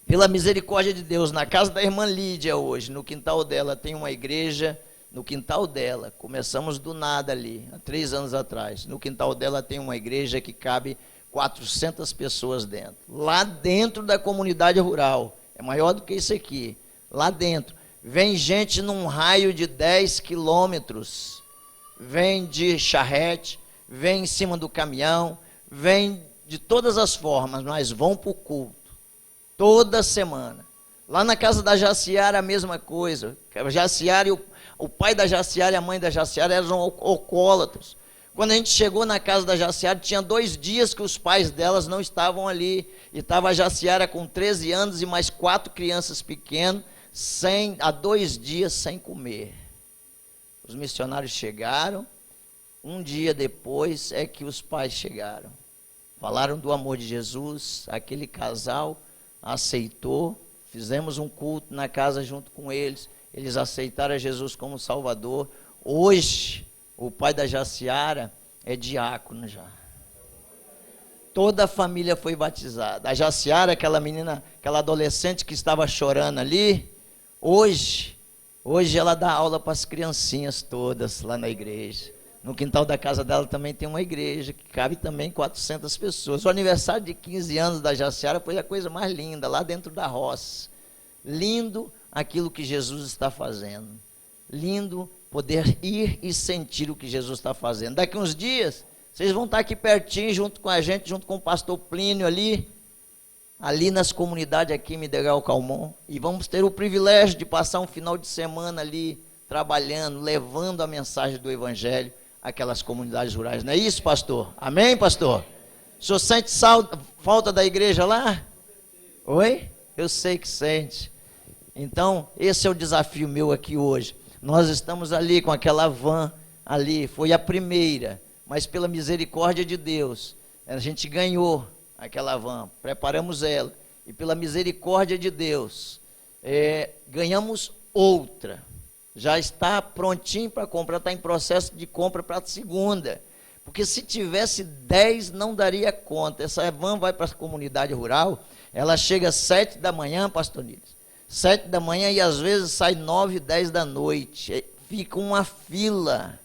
B: pela misericórdia de Deus, na casa da irmã Lídia hoje, no quintal dela, tem uma igreja, no quintal dela, começamos do nada ali, há 3 anos atrás. No quintal dela tem uma igreja que cabe 400 pessoas dentro. Lá dentro da comunidade rural, é maior do que isso aqui. Lá dentro, vem gente num raio de 10 quilômetros, vem de charrete, vem em cima do caminhão, vem de todas as formas, mas vão para o culto, toda semana. Lá na casa da Jaciara, a mesma coisa. A Jaciara e o pai da Jaciara e a mãe da Jaciara eram alcoólatras. Quando a gente chegou na casa da Jaciara, tinha 2 dias que os pais delas não estavam ali. E estava a Jaciara com 13 anos e mais 4 crianças pequenas, há 2 dias sem comer. Os missionários chegaram, um dia depois é que os pais chegaram. Falaram do amor de Jesus, aquele casal aceitou, fizemos um culto na casa junto com eles, eles aceitaram a Jesus como Salvador. Hoje, o pai da Jaciara é diácono já. Toda a família foi batizada. A Jaciara, aquela menina, aquela adolescente que estava chorando ali, hoje ela dá aula para as criancinhas todas lá na igreja. No quintal da casa dela também tem uma igreja que cabe também 400 pessoas. O aniversário de 15 anos da Jaciara foi a coisa mais linda, lá dentro da roça. Lindo aquilo que Jesus está fazendo. Lindo poder ir e sentir o que Jesus está fazendo. Daqui uns dias, vocês vão estar aqui pertinho, junto com a gente, junto com o pastor Plínio ali nas comunidades aqui em Midegal Calmon, e vamos ter o privilégio de passar um final de semana ali, trabalhando, levando a mensagem do Evangelho àquelas comunidades rurais. Não é isso, pastor? Amém, pastor? O senhor sente falta da igreja lá? Oi? Eu sei que sente. Então, esse é o desafio meu aqui hoje. Nós estamos ali com aquela van ali, foi a primeira, mas pela misericórdia de Deus, a gente ganhou aquela van, preparamos ela, e pela misericórdia de Deus, ganhamos outra, já está prontinho para comprar, está em processo de compra para a segunda, porque se tivesse 10 não daria conta. Essa van vai para a comunidade rural, ela chega às 7 da manhã, pastor Niles, 7 da manhã e às vezes sai 9, 10 da noite, fica uma fila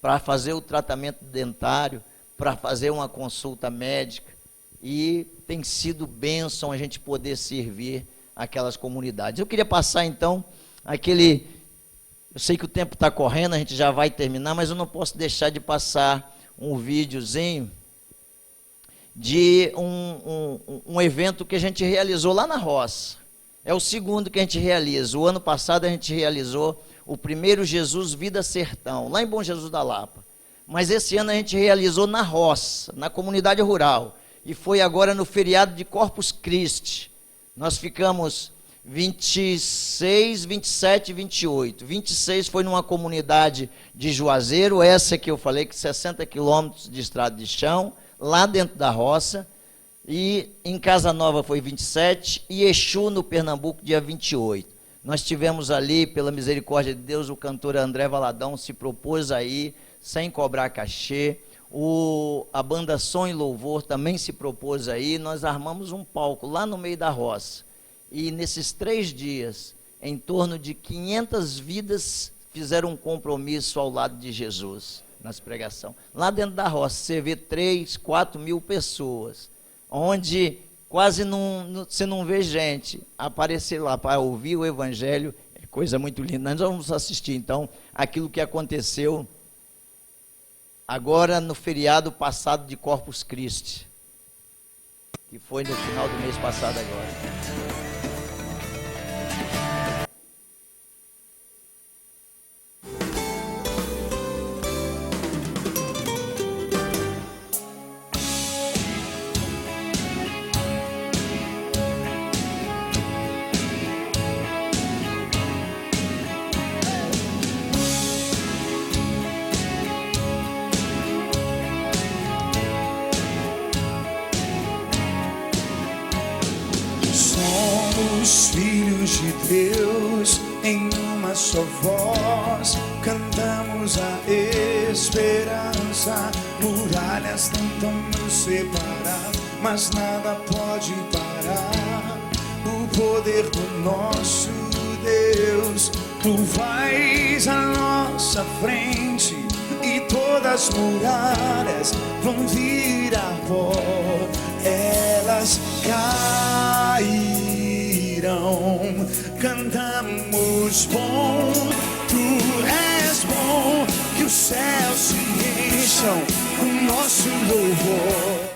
B: para fazer o tratamento dentário, para fazer uma consulta médica, e tem sido bênção a gente poder servir aquelas comunidades. Eu queria passar então eu sei que o tempo está correndo, a gente já vai terminar, mas eu não posso deixar de passar um videozinho de um evento que a gente realizou lá na roça. É o segundo que a gente realiza. O ano passado a gente realizou o primeiro Jesus Vida Sertão, lá em Bom Jesus da Lapa. Mas esse ano a gente realizou na roça, na comunidade rural. E foi agora no feriado de Corpus Christi. Nós ficamos 26, 27 e 28. 26 foi numa comunidade de Juazeiro, essa que eu falei, que 60 quilômetros de estrada de chão, lá dentro da roça. E em Casa Nova foi 27, e Exu, no Pernambuco, dia 28. Nós tivemos ali, pela misericórdia de Deus, o cantor André Valadão se propôs aí, sem cobrar cachê. A banda Som e Louvor também se propôs aí. Nós armamos um palco lá no meio da roça. E nesses 3 dias, em torno de 500 vidas fizeram um compromisso ao lado de Jesus, nas pregações. Lá dentro da roça, você vê 3, 4 mil pessoas, onde quase você não vê gente aparecer lá para ouvir o Evangelho. É coisa muito linda. Nós vamos assistir, então, aquilo que aconteceu agora no feriado passado de Corpus Christi, que foi no final do mês passado agora.
L: Só Os filhos de Deus, em uma só voz, cantamos a esperança. Muralhas tentam nos separar, mas nada pode parar o poder do nosso Deus. Tu vais à nossa frente e todas as muralhas vão virar pó. Elas cairão. Cantamos bom, tu és bom, que os céus se encham com nosso louvor.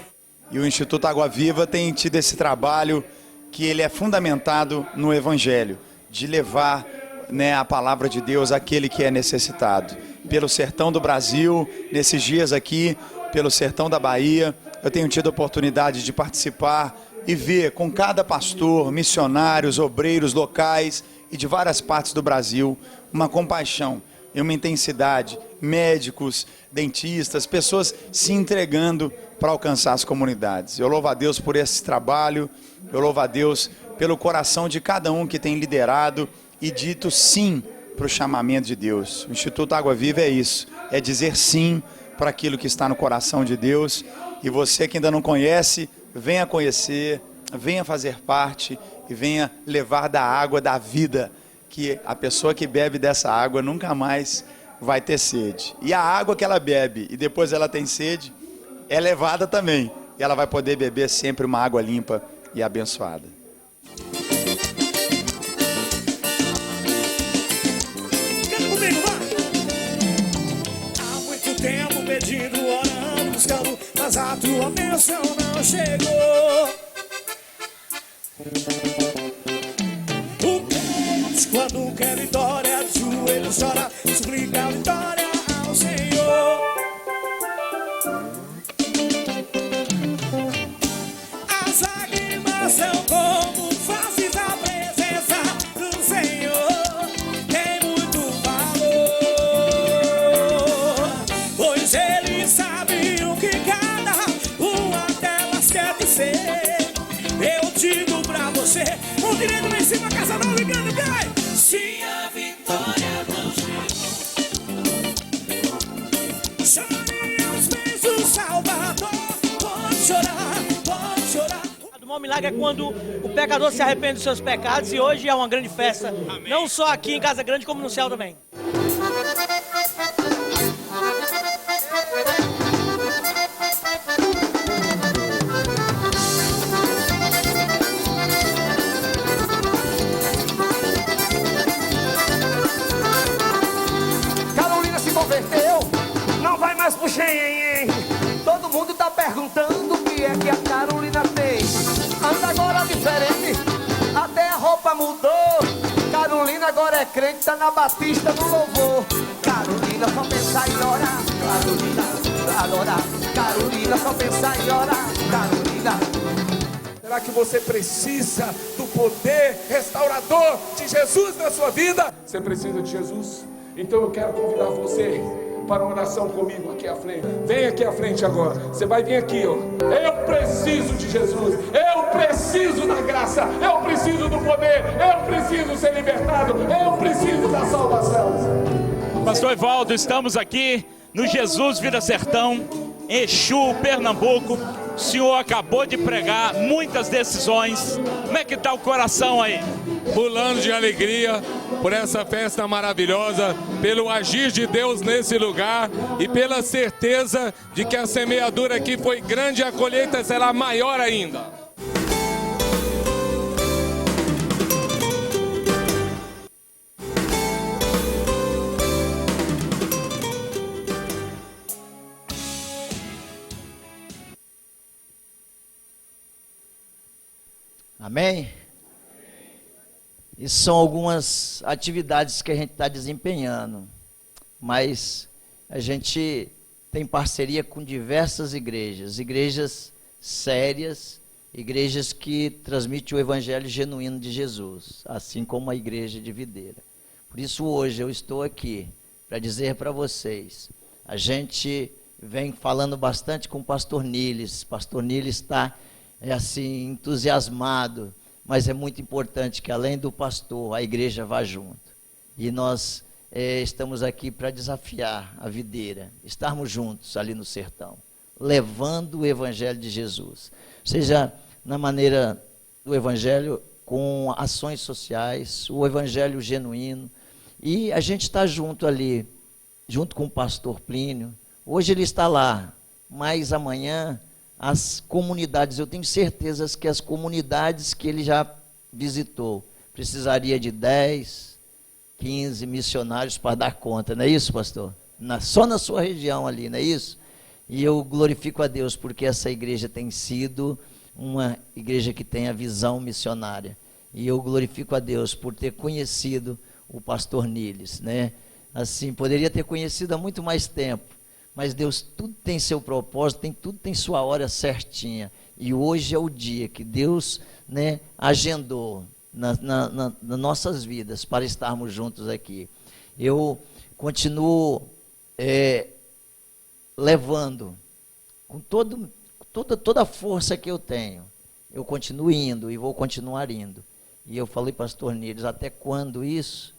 M: E o Instituto Água Viva tem tido esse trabalho que ele é fundamentado no Evangelho, de levar, né, a palavra de Deus àquele que é necessitado. Pelo sertão do Brasil, nesses dias aqui, pelo sertão da Bahia, eu tenho tido a oportunidade de participar e ver com cada pastor, missionários, obreiros locais e de várias partes do Brasil, uma compaixão e uma intensidade, médicos, dentistas, pessoas se entregando para alcançar as comunidades. Eu louvo a Deus por esse trabalho, eu louvo a Deus pelo coração de cada um que tem liderado e dito sim para o chamamento de Deus. O Instituto Água Viva é isso, é dizer sim para aquilo que está no coração de Deus. E você que ainda não conhece, venha conhecer, venha fazer parte e venha levar da água da vida, que a pessoa que bebe dessa água nunca mais vai ter sede. E a água que ela bebe e depois ela tem sede, é levada também. E ela vai poder beber sempre uma água limpa e abençoada.
L: Há muito tempo pedindo, orando, buscando, mas a tua bênção não chegou. O crente, quando quer vitória, de joelhos chora, suplica a vitória ao Senhor. As lágrimas são como faces da presença do Senhor. Tem muito valor, pois Ele sabe o que cada uma delas quer dizer. Eu digo pra você, um direito lá em cima, casa não ligando, bem. Se a vitória não chegou, chore aos pés do Salvador. Pode chorar, pode chorar.
N: O maior milagre é quando o pecador se arrepende dos seus pecados, e hoje é uma grande festa. Amém. Não só aqui em Casa Grande, como no céu também.
O: Carolina se converteu, não vai mais pro Xenhen. Todo mundo tá perguntando o que é que a Carolina fez. Anda agora diferente, até a roupa mudou. Carolina agora é crente, tá na Batista no louvor. Carolina só pensa em orar, Carolina adorar. Carolina só pensa em orar, Carolina.
P: Será que você precisa do poder restaurador de Jesus na sua vida? Você precisa de Jesus? Então eu quero convidar você para uma oração comigo aqui à frente. Vem aqui à frente agora. Você vai vir aqui, ó. Eu preciso de Jesus. Eu preciso da graça. Eu preciso do poder. Eu preciso ser libertado. Eu preciso da salvação.
Q: Pastor Evaldo, estamos aqui no Jesus Vida Sertão, em Exu, Pernambuco. O senhor acabou de pregar muitas decisões. Como é que está o coração aí?
P: Pulando de alegria por essa festa maravilhosa, pelo agir de Deus nesse lugar e pela certeza de que a semeadura aqui foi grande e a colheita será maior ainda.
B: Amém? Isso são algumas atividades que a gente está desempenhando, mas a gente tem parceria com diversas igrejas sérias, igrejas que transmitem o evangelho genuíno de Jesus, assim como a igreja de Videira. Por isso hoje eu estou aqui para dizer para vocês, a gente vem falando bastante com o pastor Niles está assim entusiasmado, mas é muito importante que além do pastor, a igreja vá junto. E nós estamos aqui para desafiar a videira, estarmos juntos ali no sertão, levando o evangelho de Jesus, seja na maneira do evangelho com ações sociais, o evangelho genuíno, e a gente está junto ali, junto com o pastor Plínio. Hoje ele está lá, mas amanhã as comunidades, eu tenho certeza que as comunidades que ele já visitou, precisaria de 10, 15 missionários para dar conta, não é isso, pastor? Só na sua região ali, não é isso? E eu glorifico a Deus porque essa igreja tem sido uma igreja que tem a visão missionária. E eu glorifico a Deus por ter conhecido o pastor Niles, né? Assim, poderia ter conhecido há muito mais tempo, mas Deus, tudo tem seu propósito, tudo tem sua hora certinha. E hoje é o dia que Deus, né, agendou nas nossas vidas para estarmos juntos aqui. Eu continuo levando com toda a força que eu tenho. Eu continuo indo e vou continuar indo. E eu falei, pastor Niles, até quando isso?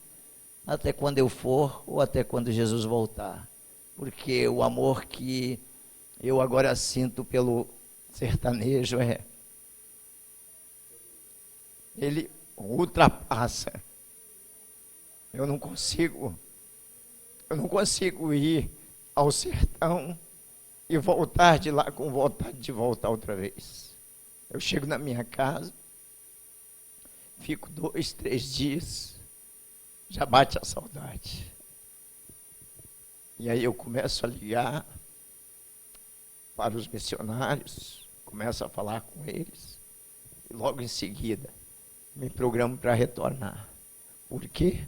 B: Até quando eu for ou até quando Jesus voltar? Porque o amor que eu agora sinto pelo sertanejo ele ultrapassa. Eu não consigo ir ao sertão e voltar de lá com vontade de voltar outra vez. Eu chego na minha casa, fico 2, 3 dias, já bate a saudade. E aí eu começo a ligar para os missionários, começo a falar com eles, e logo em seguida me programo para retornar. Por quê?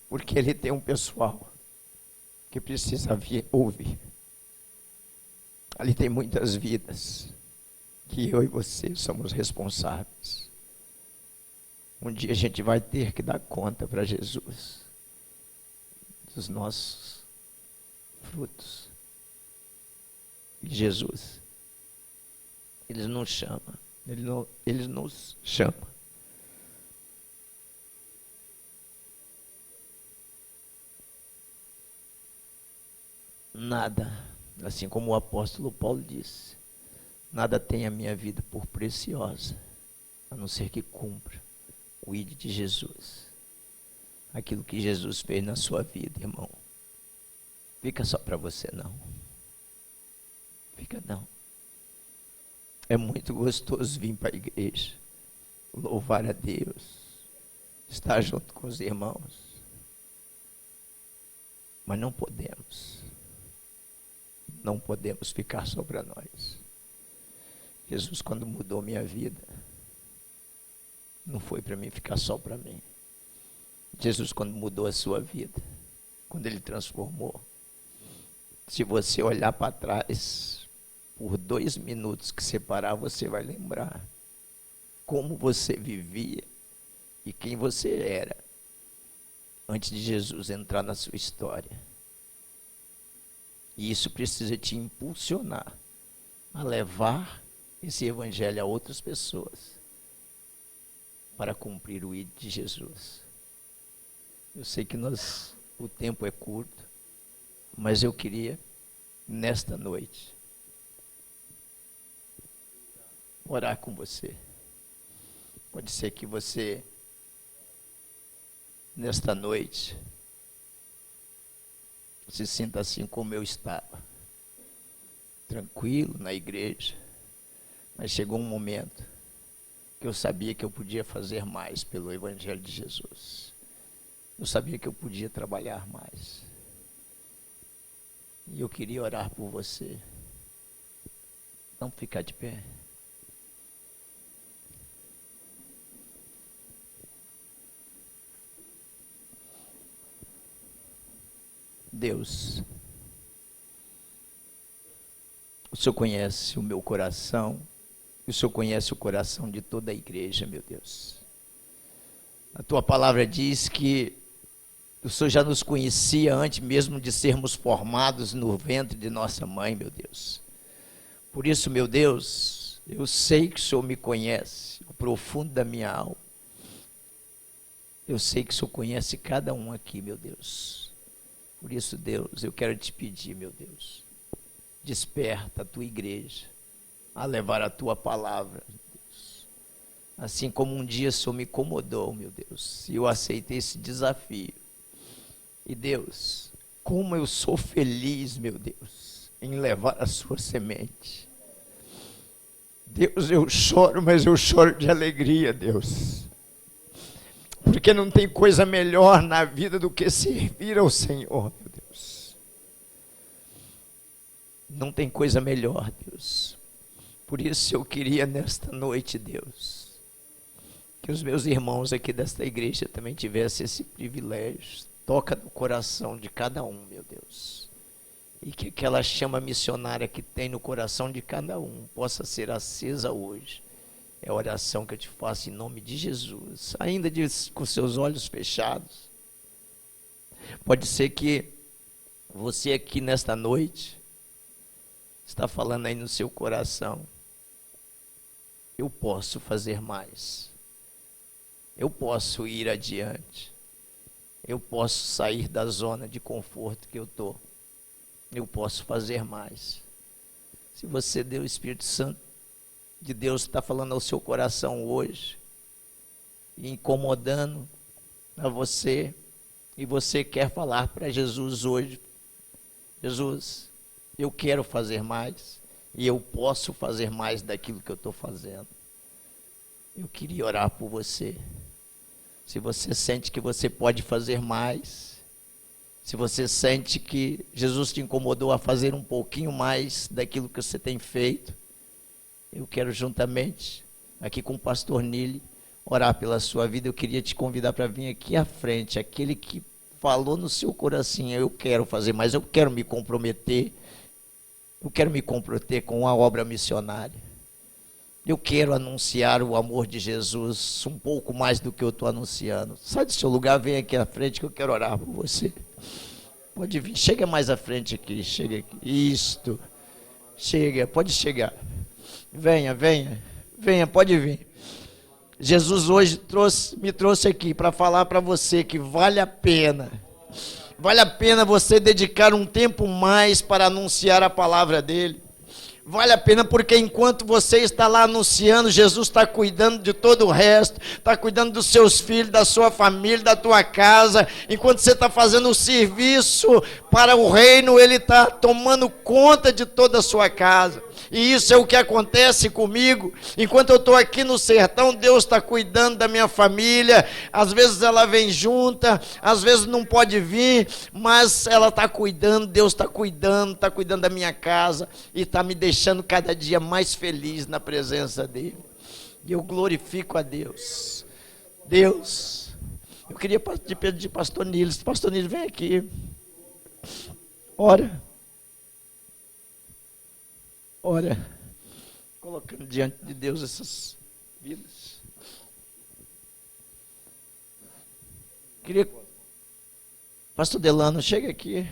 B: Porque ele tem um pessoal que precisa ouvir. Ali tem muitas vidas que eu e você somos responsáveis. Um dia a gente vai ter que dar conta para Jesus dos nossos frutos. E Jesus, Ele nos chama, Ele nos chama. Nada, assim como o apóstolo Paulo disse, nada tem a minha vida por preciosa, a não ser que cumpra o ID de Jesus. Aquilo que Jesus fez na sua vida, irmão. Fica só para você, não. Fica não. É muito gostoso vir para a igreja, louvar a Deus, estar junto com os irmãos. Mas não podemos ficar só para nós. Jesus, quando mudou minha vida, não foi para mim ficar só para mim. Jesus, quando mudou a sua vida, quando Ele transformou, se você olhar para trás, por 2 minutos que separar, você vai lembrar como você vivia e quem você era antes de Jesus entrar na sua história. E isso precisa te impulsionar a levar esse evangelho a outras pessoas para cumprir o ID de Jesus. Eu sei que o tempo é curto, mas eu queria, nesta noite, orar com você. Pode ser que você, nesta noite, se sinta assim como eu estava, tranquilo na igreja, mas chegou um momento que eu sabia que eu podia fazer mais pelo Evangelho de Jesus. Eu sabia que eu podia trabalhar mais. E eu queria orar por você. Vamos ficar de pé. Deus, o Senhor conhece o meu coração, o Senhor conhece o coração de toda a igreja, meu Deus. A Tua palavra diz que o Senhor já nos conhecia antes mesmo de sermos formados no ventre de nossa mãe, meu Deus. Por isso, meu Deus, eu sei que o Senhor me conhece. Eu profundo da minha alma. Eu sei que o Senhor conhece cada um aqui, meu Deus. Por isso, Deus, eu quero te pedir, meu Deus, desperta a tua igreja a levar a tua palavra, Deus. Assim como um dia o Senhor me incomodou, meu Deus, e eu aceitei esse desafio. E Deus, como eu sou feliz, meu Deus, em levar a sua semente. Deus, eu choro, mas eu choro de alegria, Deus. Porque não tem coisa melhor na vida do que servir ao Senhor, meu Deus. Não tem coisa melhor, Deus. Por isso eu queria nesta noite, Deus, que os meus irmãos aqui desta igreja também tivessem esse privilégio. Toca no coração de cada um, meu Deus. E que aquela chama missionária que tem no coração de cada um possa ser acesa hoje. É a oração que eu te faço em nome de Jesus. Ainda com seus olhos fechados. Pode ser que você aqui nesta noite está falando aí no seu coração: eu posso fazer mais. Eu posso ir adiante. Eu posso sair da zona de conforto que eu estou. Eu posso fazer mais. Se você deu o Espírito Santo de Deus está falando ao seu coração hoje, e incomodando a você, e você quer falar para Jesus hoje: Jesus, eu quero fazer mais, e eu posso fazer mais daquilo que eu estou fazendo. Eu queria orar por você. Se você sente que você pode fazer mais, se você sente que Jesus te incomodou a fazer um pouquinho mais daquilo que você tem feito, eu quero juntamente, aqui com o pastor Nili, orar pela sua vida. Eu queria te convidar para vir aqui à frente, aquele que falou no seu coração: eu quero fazer mais, eu quero me comprometer, com a obra missionária. Eu quero anunciar o amor de Jesus um pouco mais do que eu estou anunciando. Sai do seu lugar, vem aqui à frente que eu quero orar por você. Pode vir, chega mais à frente aqui, chega aqui. Isto, chega, pode chegar. Venha, pode vir. Jesus hoje me trouxe aqui para falar para você que vale a pena você dedicar um tempo mais para anunciar a palavra dele. Vale a pena porque enquanto você está lá anunciando, Jesus está cuidando de todo o resto, está cuidando dos seus filhos, da sua família, da tua casa. Enquanto você está fazendo o serviço para o reino, Ele está tomando conta de toda a sua casa. E isso é o que acontece comigo. Enquanto eu estou aqui no sertão, Deus está cuidando da minha família. Às vezes ela vem junta, às vezes não pode vir, mas ela está cuidando, Deus está cuidando da minha casa e está me deixando cada dia mais feliz na presença dEle. E eu glorifico a Deus. Deus, eu queria pedir pastor Nili. Pastor Nili, vem aqui. Ora, colocando diante de Deus essas vidas. Pastor Delano, chega aqui.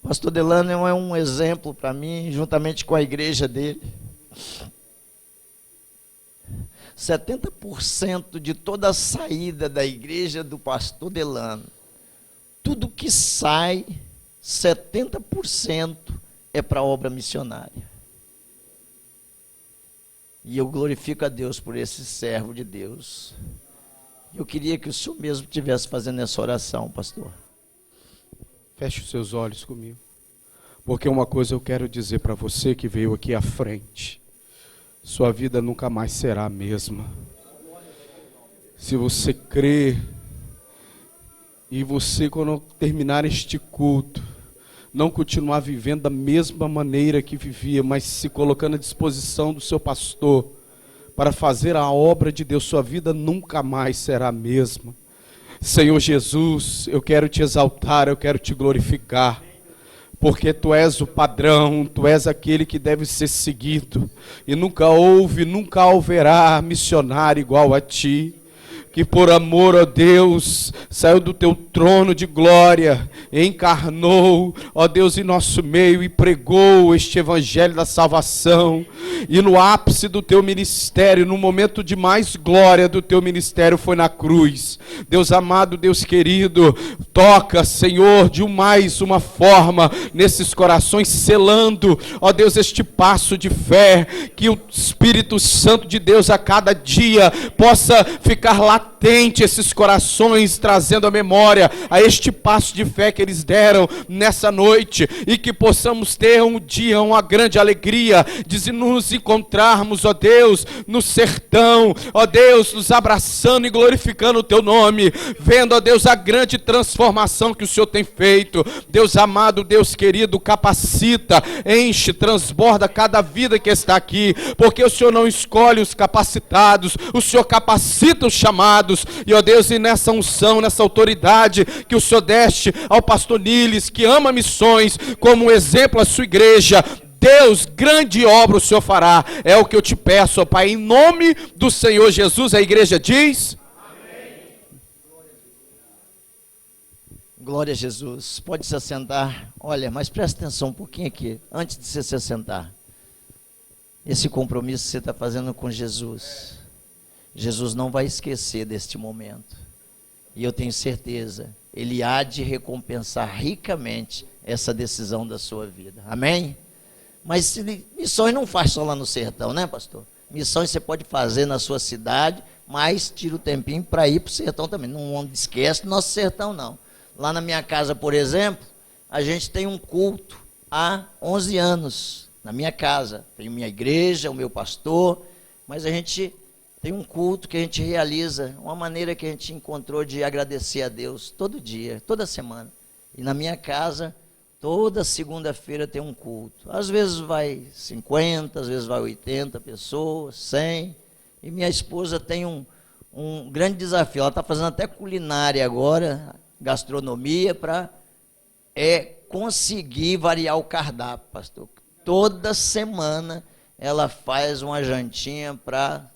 B: Pastor Delano é um exemplo para mim, juntamente com a igreja dele. 70% de toda a saída da igreja do pastor Delano, tudo que sai, 70% é para a obra missionária. E eu glorifico a Deus por esse servo de Deus. Eu queria que o senhor mesmo estivesse fazendo essa oração, pastor.
R: Feche os seus olhos comigo. Porque uma coisa eu quero dizer para você que veio aqui à frente. Sua vida nunca mais será a mesma. Se você crer, e você, quando terminar este culto, não continuar vivendo da mesma maneira que vivia, mas se colocando à disposição do seu pastor para fazer a obra de Deus, sua vida nunca mais será a mesma. Senhor Jesus, eu quero te exaltar, eu quero te glorificar, porque tu és o padrão, tu és aquele que deve ser seguido, e nunca houve, nunca haverá missionário igual a ti. que por amor, ó Deus, saiu do teu trono de glória, encarnou, ó Deus, em nosso meio e pregou este evangelho da salvação. E no ápice do teu ministério, no momento de mais glória do teu ministério, foi na cruz. Deus amado, Deus querido, toca, Senhor, de mais uma forma nesses corações, selando, ó Deus, este passo de fé, que o Espírito Santo de Deus a cada dia possa ficar latente esses corações, trazendo a memória a este passo de fé que eles deram nessa noite, e que possamos ter um dia, uma grande alegria de nos encontrarmos, ó Deus, no sertão, ó Deus, nos abraçando e glorificando o teu nome, vendo, ó Deus, a grande transformação que o Senhor tem feito. Deus amado, Deus querido, capacita, enche, transborda cada vida que está aqui, porque o Senhor não escolhe os capacitados, o Senhor capacita os chamados. E ó Deus, e nessa unção, nessa autoridade que o Senhor deste ao pastor Niles, que ama missões, como um exemplo à sua igreja, Deus, grande obra o Senhor fará. É o que eu te peço, ó Pai, em nome do Senhor Jesus. A igreja diz:
B: amém. Glória a Jesus. Pode se assentar. Olha, mas presta atenção um pouquinho aqui, antes de você se assentar. Esse compromisso que você está fazendo com Jesus, Jesus não vai esquecer deste momento. E eu tenho certeza, Ele há de recompensar ricamente essa decisão da sua vida. Amém? Mas missões não faz só lá no sertão, né, pastor? Missões você pode fazer na sua cidade, mas tira o tempinho para ir para o sertão também. Não esquece do nosso sertão, não. Lá na minha casa, por exemplo, a gente tem um culto há 11 anos. Na minha casa, tenho minha igreja, o meu pastor, mas a gente tem um culto que a gente realiza, uma maneira que a gente encontrou de agradecer a Deus todo dia, toda semana. E na minha casa, toda segunda-feira tem um culto. Às vezes vai 50, às vezes vai 80 pessoas, 100. E minha esposa tem um grande desafio. Ela está fazendo até culinária agora, gastronomia, para conseguir variar o cardápio, pastor. Toda semana ela faz uma jantinha para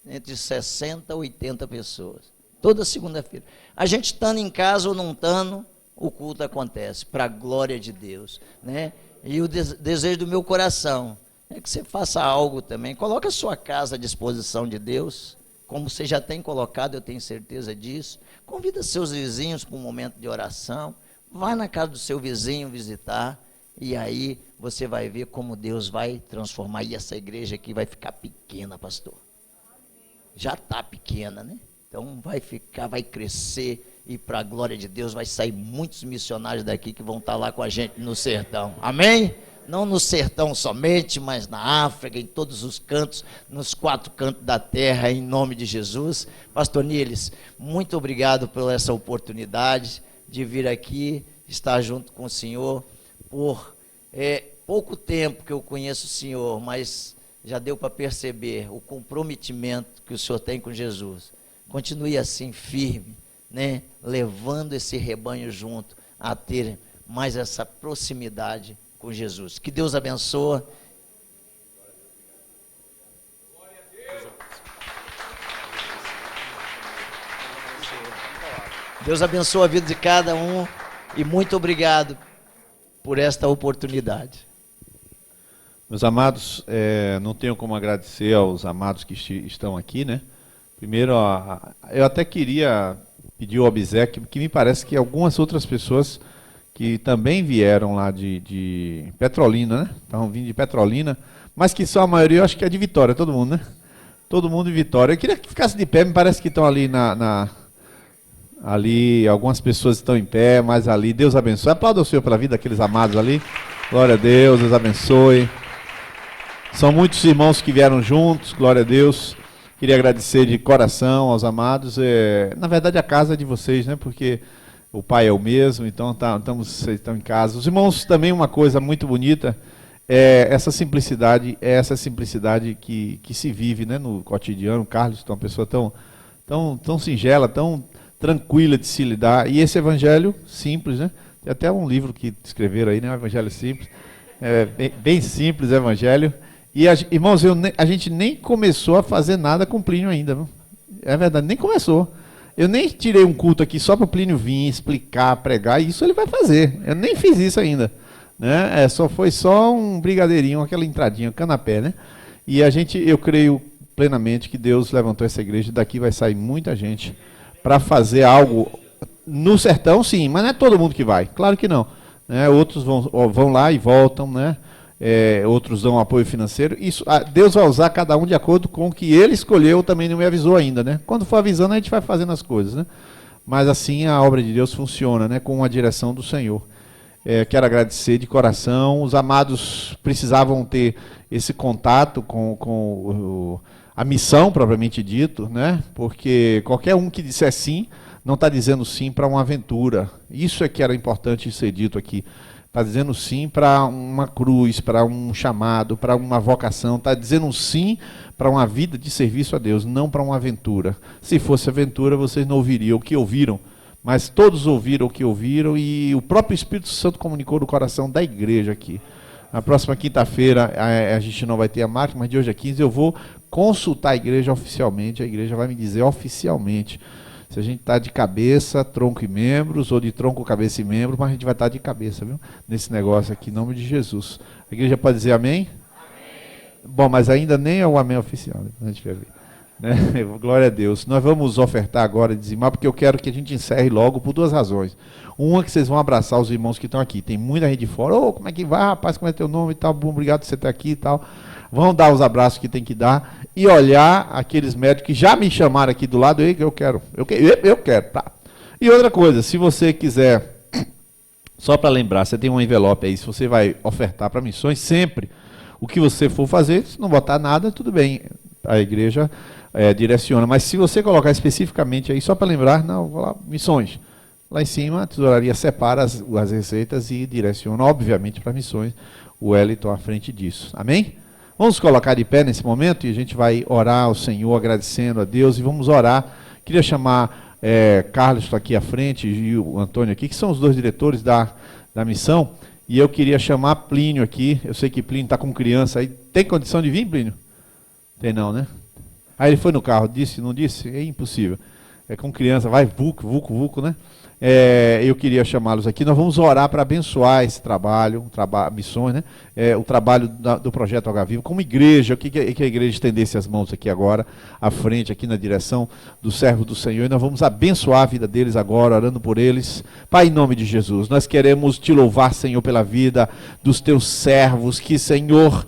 B: entre 60 e 80 pessoas. Toda segunda-feira. A gente estando em casa ou não estando, o culto acontece, para a glória de Deus, né? E o desejo do meu coração é que você faça algo também. Coloque a sua casa à disposição de Deus, como você já tem colocado, eu tenho certeza disso. Convida seus vizinhos para um momento de oração. Vai na casa do seu vizinho visitar. E aí você vai ver como Deus vai transformar. E essa igreja aqui vai ficar pequena, pastor. Já está pequena, né? Então vai ficar, vai crescer. E para a glória de Deus vai sair muitos missionários daqui que vão estar lá com a gente no sertão. Amém? Não no sertão somente, mas na África, em todos os cantos, nos 4 cantos da terra, em nome de Jesus. Pastor Niles, muito obrigado por essa oportunidade de vir aqui, estar junto com o senhor. Por pouco tempo que eu conheço o senhor, mas já deu para perceber o comprometimento que o senhor tem com Jesus. Continue assim, firme, né? Levando esse rebanho junto a ter mais essa proximidade com Jesus. Que Deus abençoe. Deus abençoe a vida de cada um e muito obrigado por esta oportunidade.
A: Meus amados, não tenho como agradecer aos amados que estão aqui, né? Primeiro, eu até queria pedir o obséquio, que me parece que algumas outras pessoas que também vieram lá de Petrolina, né? Estavam vindo de Petrolina, mas que só a maioria, eu acho que é de Vitória, todo mundo, né? Todo mundo de Vitória. Eu queria que ficasse de pé, me parece que estão ali ali, algumas pessoas estão em pé, mas ali, Deus abençoe. Aplauda o Senhor pela vida daqueles amados ali. Glória a Deus, Deus abençoe. São muitos irmãos que vieram juntos, glória a Deus. Queria agradecer de coração aos amados. Na verdade, a casa é de vocês, né? Porque o Pai é o mesmo, então vocês estão em casa. Os irmãos, também uma coisa muito bonita, essa simplicidade que se vive, né, no cotidiano. O Carlos é uma pessoa tão singela, tão tranquila de se lidar, e esse evangelho simples, né? Tem até um livro que escreveram aí, né? O evangelho simples, bem simples o evangelho. E irmãos, a gente nem começou a fazer nada com Plínio ainda, viu? É verdade, nem começou. Eu nem tirei um culto aqui só para o Plínio vir, explicar, pregar, e isso ele vai fazer. Eu nem fiz isso ainda. Né? Foi só um brigadeirinho, aquela entradinha, canapé, né? E eu creio plenamente que Deus levantou essa igreja, e daqui vai sair muita gente para fazer algo no sertão, sim, mas não é todo mundo que vai, claro que não. Né? Outros vão lá e voltam, né? Outros dão apoio financeiro. Deus vai usar cada um de acordo com o que ele escolheu, também não me avisou ainda, né? Quando for avisando, a gente vai fazendo as coisas, né? Mas assim a obra de Deus funciona, né? Com a direção do Senhor. Quero agradecer de coração. Os amados precisavam ter esse contato com a missão, propriamente dito, né? Porque qualquer um que disser sim, não está dizendo sim para uma aventura. Isso é que era importante ser dito aqui. Está dizendo sim para uma cruz, para um chamado, para uma vocação. Está dizendo sim para uma vida de serviço a Deus, não para uma aventura. Se fosse aventura, vocês não ouviriam o que ouviram. Mas todos ouviram o que ouviram e o próprio Espírito Santo comunicou no coração da igreja aqui. Na próxima quinta-feira a gente não vai ter a marca, mas de hoje a 15 eu vou consultar a igreja oficialmente. A igreja vai me dizer oficialmente se a gente está de cabeça, tronco e membros, ou de tronco, cabeça e membro, mas a gente vai estar de cabeça, viu? Nesse negócio aqui, em nome de Jesus. A igreja pode dizer amém? Amém. Bom, mas ainda nem é o amém oficial, a gente vai ver. Né? Glória a Deus. Nós vamos ofertar agora e dizimar, porque eu quero que a gente encerre logo por duas razões. Uma, que vocês vão abraçar os irmãos que estão aqui. Tem muita gente de fora. Como é que vai, rapaz? Como é teu nome e tal? Bom, obrigado por você estar aqui e tal. Vão dar os abraços que tem que dar e olhar aqueles médicos que já me chamaram aqui do lado. Eu quero. Tá. E outra coisa, se você quiser, só para lembrar, você tem um envelope aí, se você vai ofertar para missões, sempre o que você for fazer, se não botar nada, tudo bem. A igreja direciona, mas se você colocar especificamente aí, só para lembrar, não, vou lá, missões. Lá em cima, a tesouraria separa as receitas e direciona, obviamente, para missões. O Wellington à frente disso. Amém? Vamos colocar de pé nesse momento e a gente vai orar ao Senhor, agradecendo a Deus, e vamos orar. Queria chamar Carlos aqui à frente e o Antônio aqui, que são os dois diretores da missão, e eu queria chamar Plínio aqui. Eu sei que Plínio está com criança aí. Tem condição de vir, Plínio? Tem não, né? Aí ele foi no carro, disse, não disse? É impossível. Com criança, vai vulco, né? Eu queria chamá-los aqui. Nós vamos orar para abençoar esse trabalho, missões, né? O trabalho do Projeto Água Viva. Como igreja, que a igreja estendesse as mãos aqui agora, à frente, aqui na direção do servo do Senhor. E nós vamos abençoar a vida deles agora, orando por eles. Pai, em nome de Jesus, nós queremos te louvar, Senhor, pela vida dos teus servos, que, Senhor,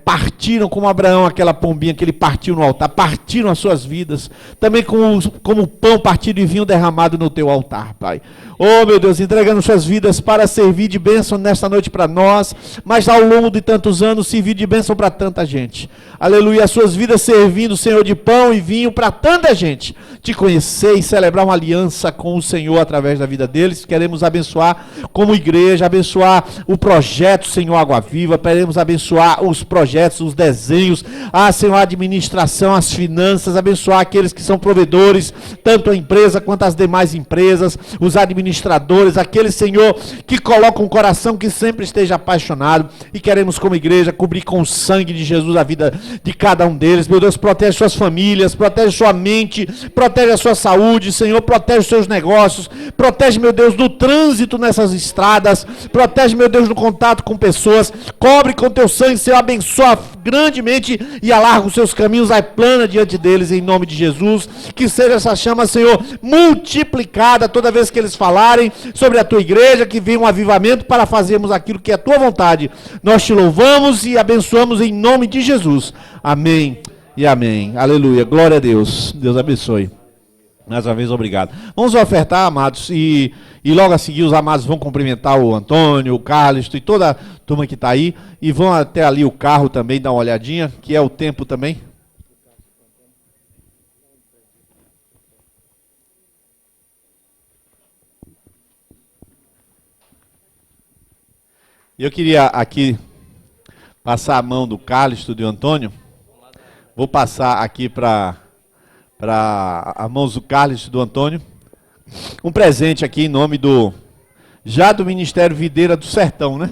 A: partiram como Abraão, aquela pombinha que ele partiu no altar, partiram as suas vidas, também como pão partido e vinho derramado no teu altar, Pai. Oh, meu Deus, entregando suas vidas para servir de bênção nesta noite para nós, mas ao longo de tantos anos servir de bênção para tanta gente. Aleluia, as suas vidas servindo, Senhor, de pão e vinho para tanta gente te conhecer e celebrar uma aliança com o Senhor através da vida deles. Queremos abençoar como igreja, abençoar o projeto, Senhor, Água Viva. Queremos abençoar os projetos, os desenhos, Senhor, a administração, as finanças, abençoar aqueles que são provedores, tanto a empresa quanto as demais empresas, os administradores, aqueles, Senhor, que colocam um coração que sempre esteja apaixonado, e queremos como igreja cobrir com o sangue de Jesus a vida de cada um deles. Meu Deus, protege suas famílias, protege sua mente, protege a sua saúde, Senhor, protege os seus negócios, protege, meu Deus, do trânsito nessas estradas, protege, meu Deus, no contato com pessoas, cobre com teu sangue, Senhor, abençoa grandemente e alarga os seus caminhos, vai plana diante deles, em nome de Jesus. Que seja essa chama, Senhor, multiplicada toda vez que eles falarem sobre a tua igreja, que venha um avivamento para fazermos aquilo que é a tua vontade. Nós te louvamos e abençoamos em nome de Jesus. Amém e amém. Aleluia. Glória a Deus. Deus abençoe. Mais uma vez, obrigado. Vamos ofertar, amados, e logo a seguir os amados vão cumprimentar o Antônio, o Carlos e toda a turma que está aí, e vão até ali o carro também dar uma olhadinha, que é o tempo também. Eu queria aqui passar a mão do Carlos e do Antônio. Vou passar aqui para a mãos do Carlos e do Antônio um presente aqui em nome do Ministério Videira do Sertão, né?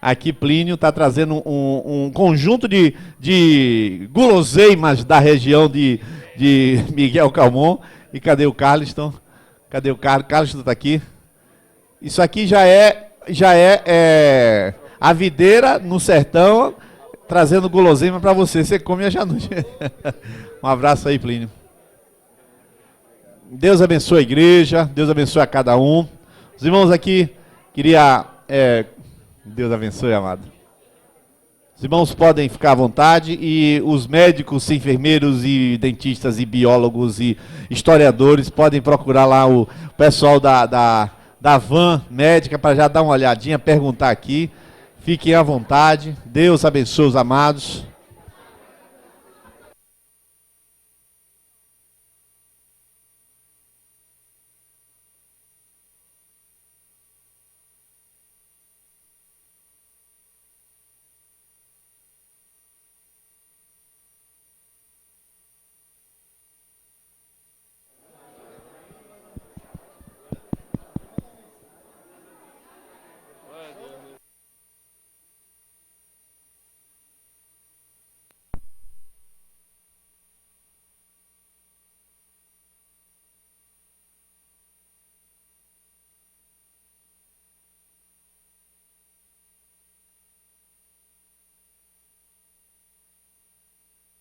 A: Aqui Plínio está trazendo um conjunto de guloseimas da região de Miguel Calmon, E cadê o Carliston? Cadê o Carlos? Carliston está aqui. Isso aqui já é a videira no sertão, trazendo guloseima para você. Você come hoje à noite. Um abraço aí, Plínio. Deus abençoe a igreja, Deus abençoe a cada um. Os irmãos aqui, Deus abençoe, amado. Os irmãos podem ficar à vontade e os médicos, enfermeiros e dentistas e biólogos e historiadores podem procurar lá o pessoal da van médica para já dar uma olhadinha, perguntar aqui. Fiquem à vontade. Deus abençoe os amados.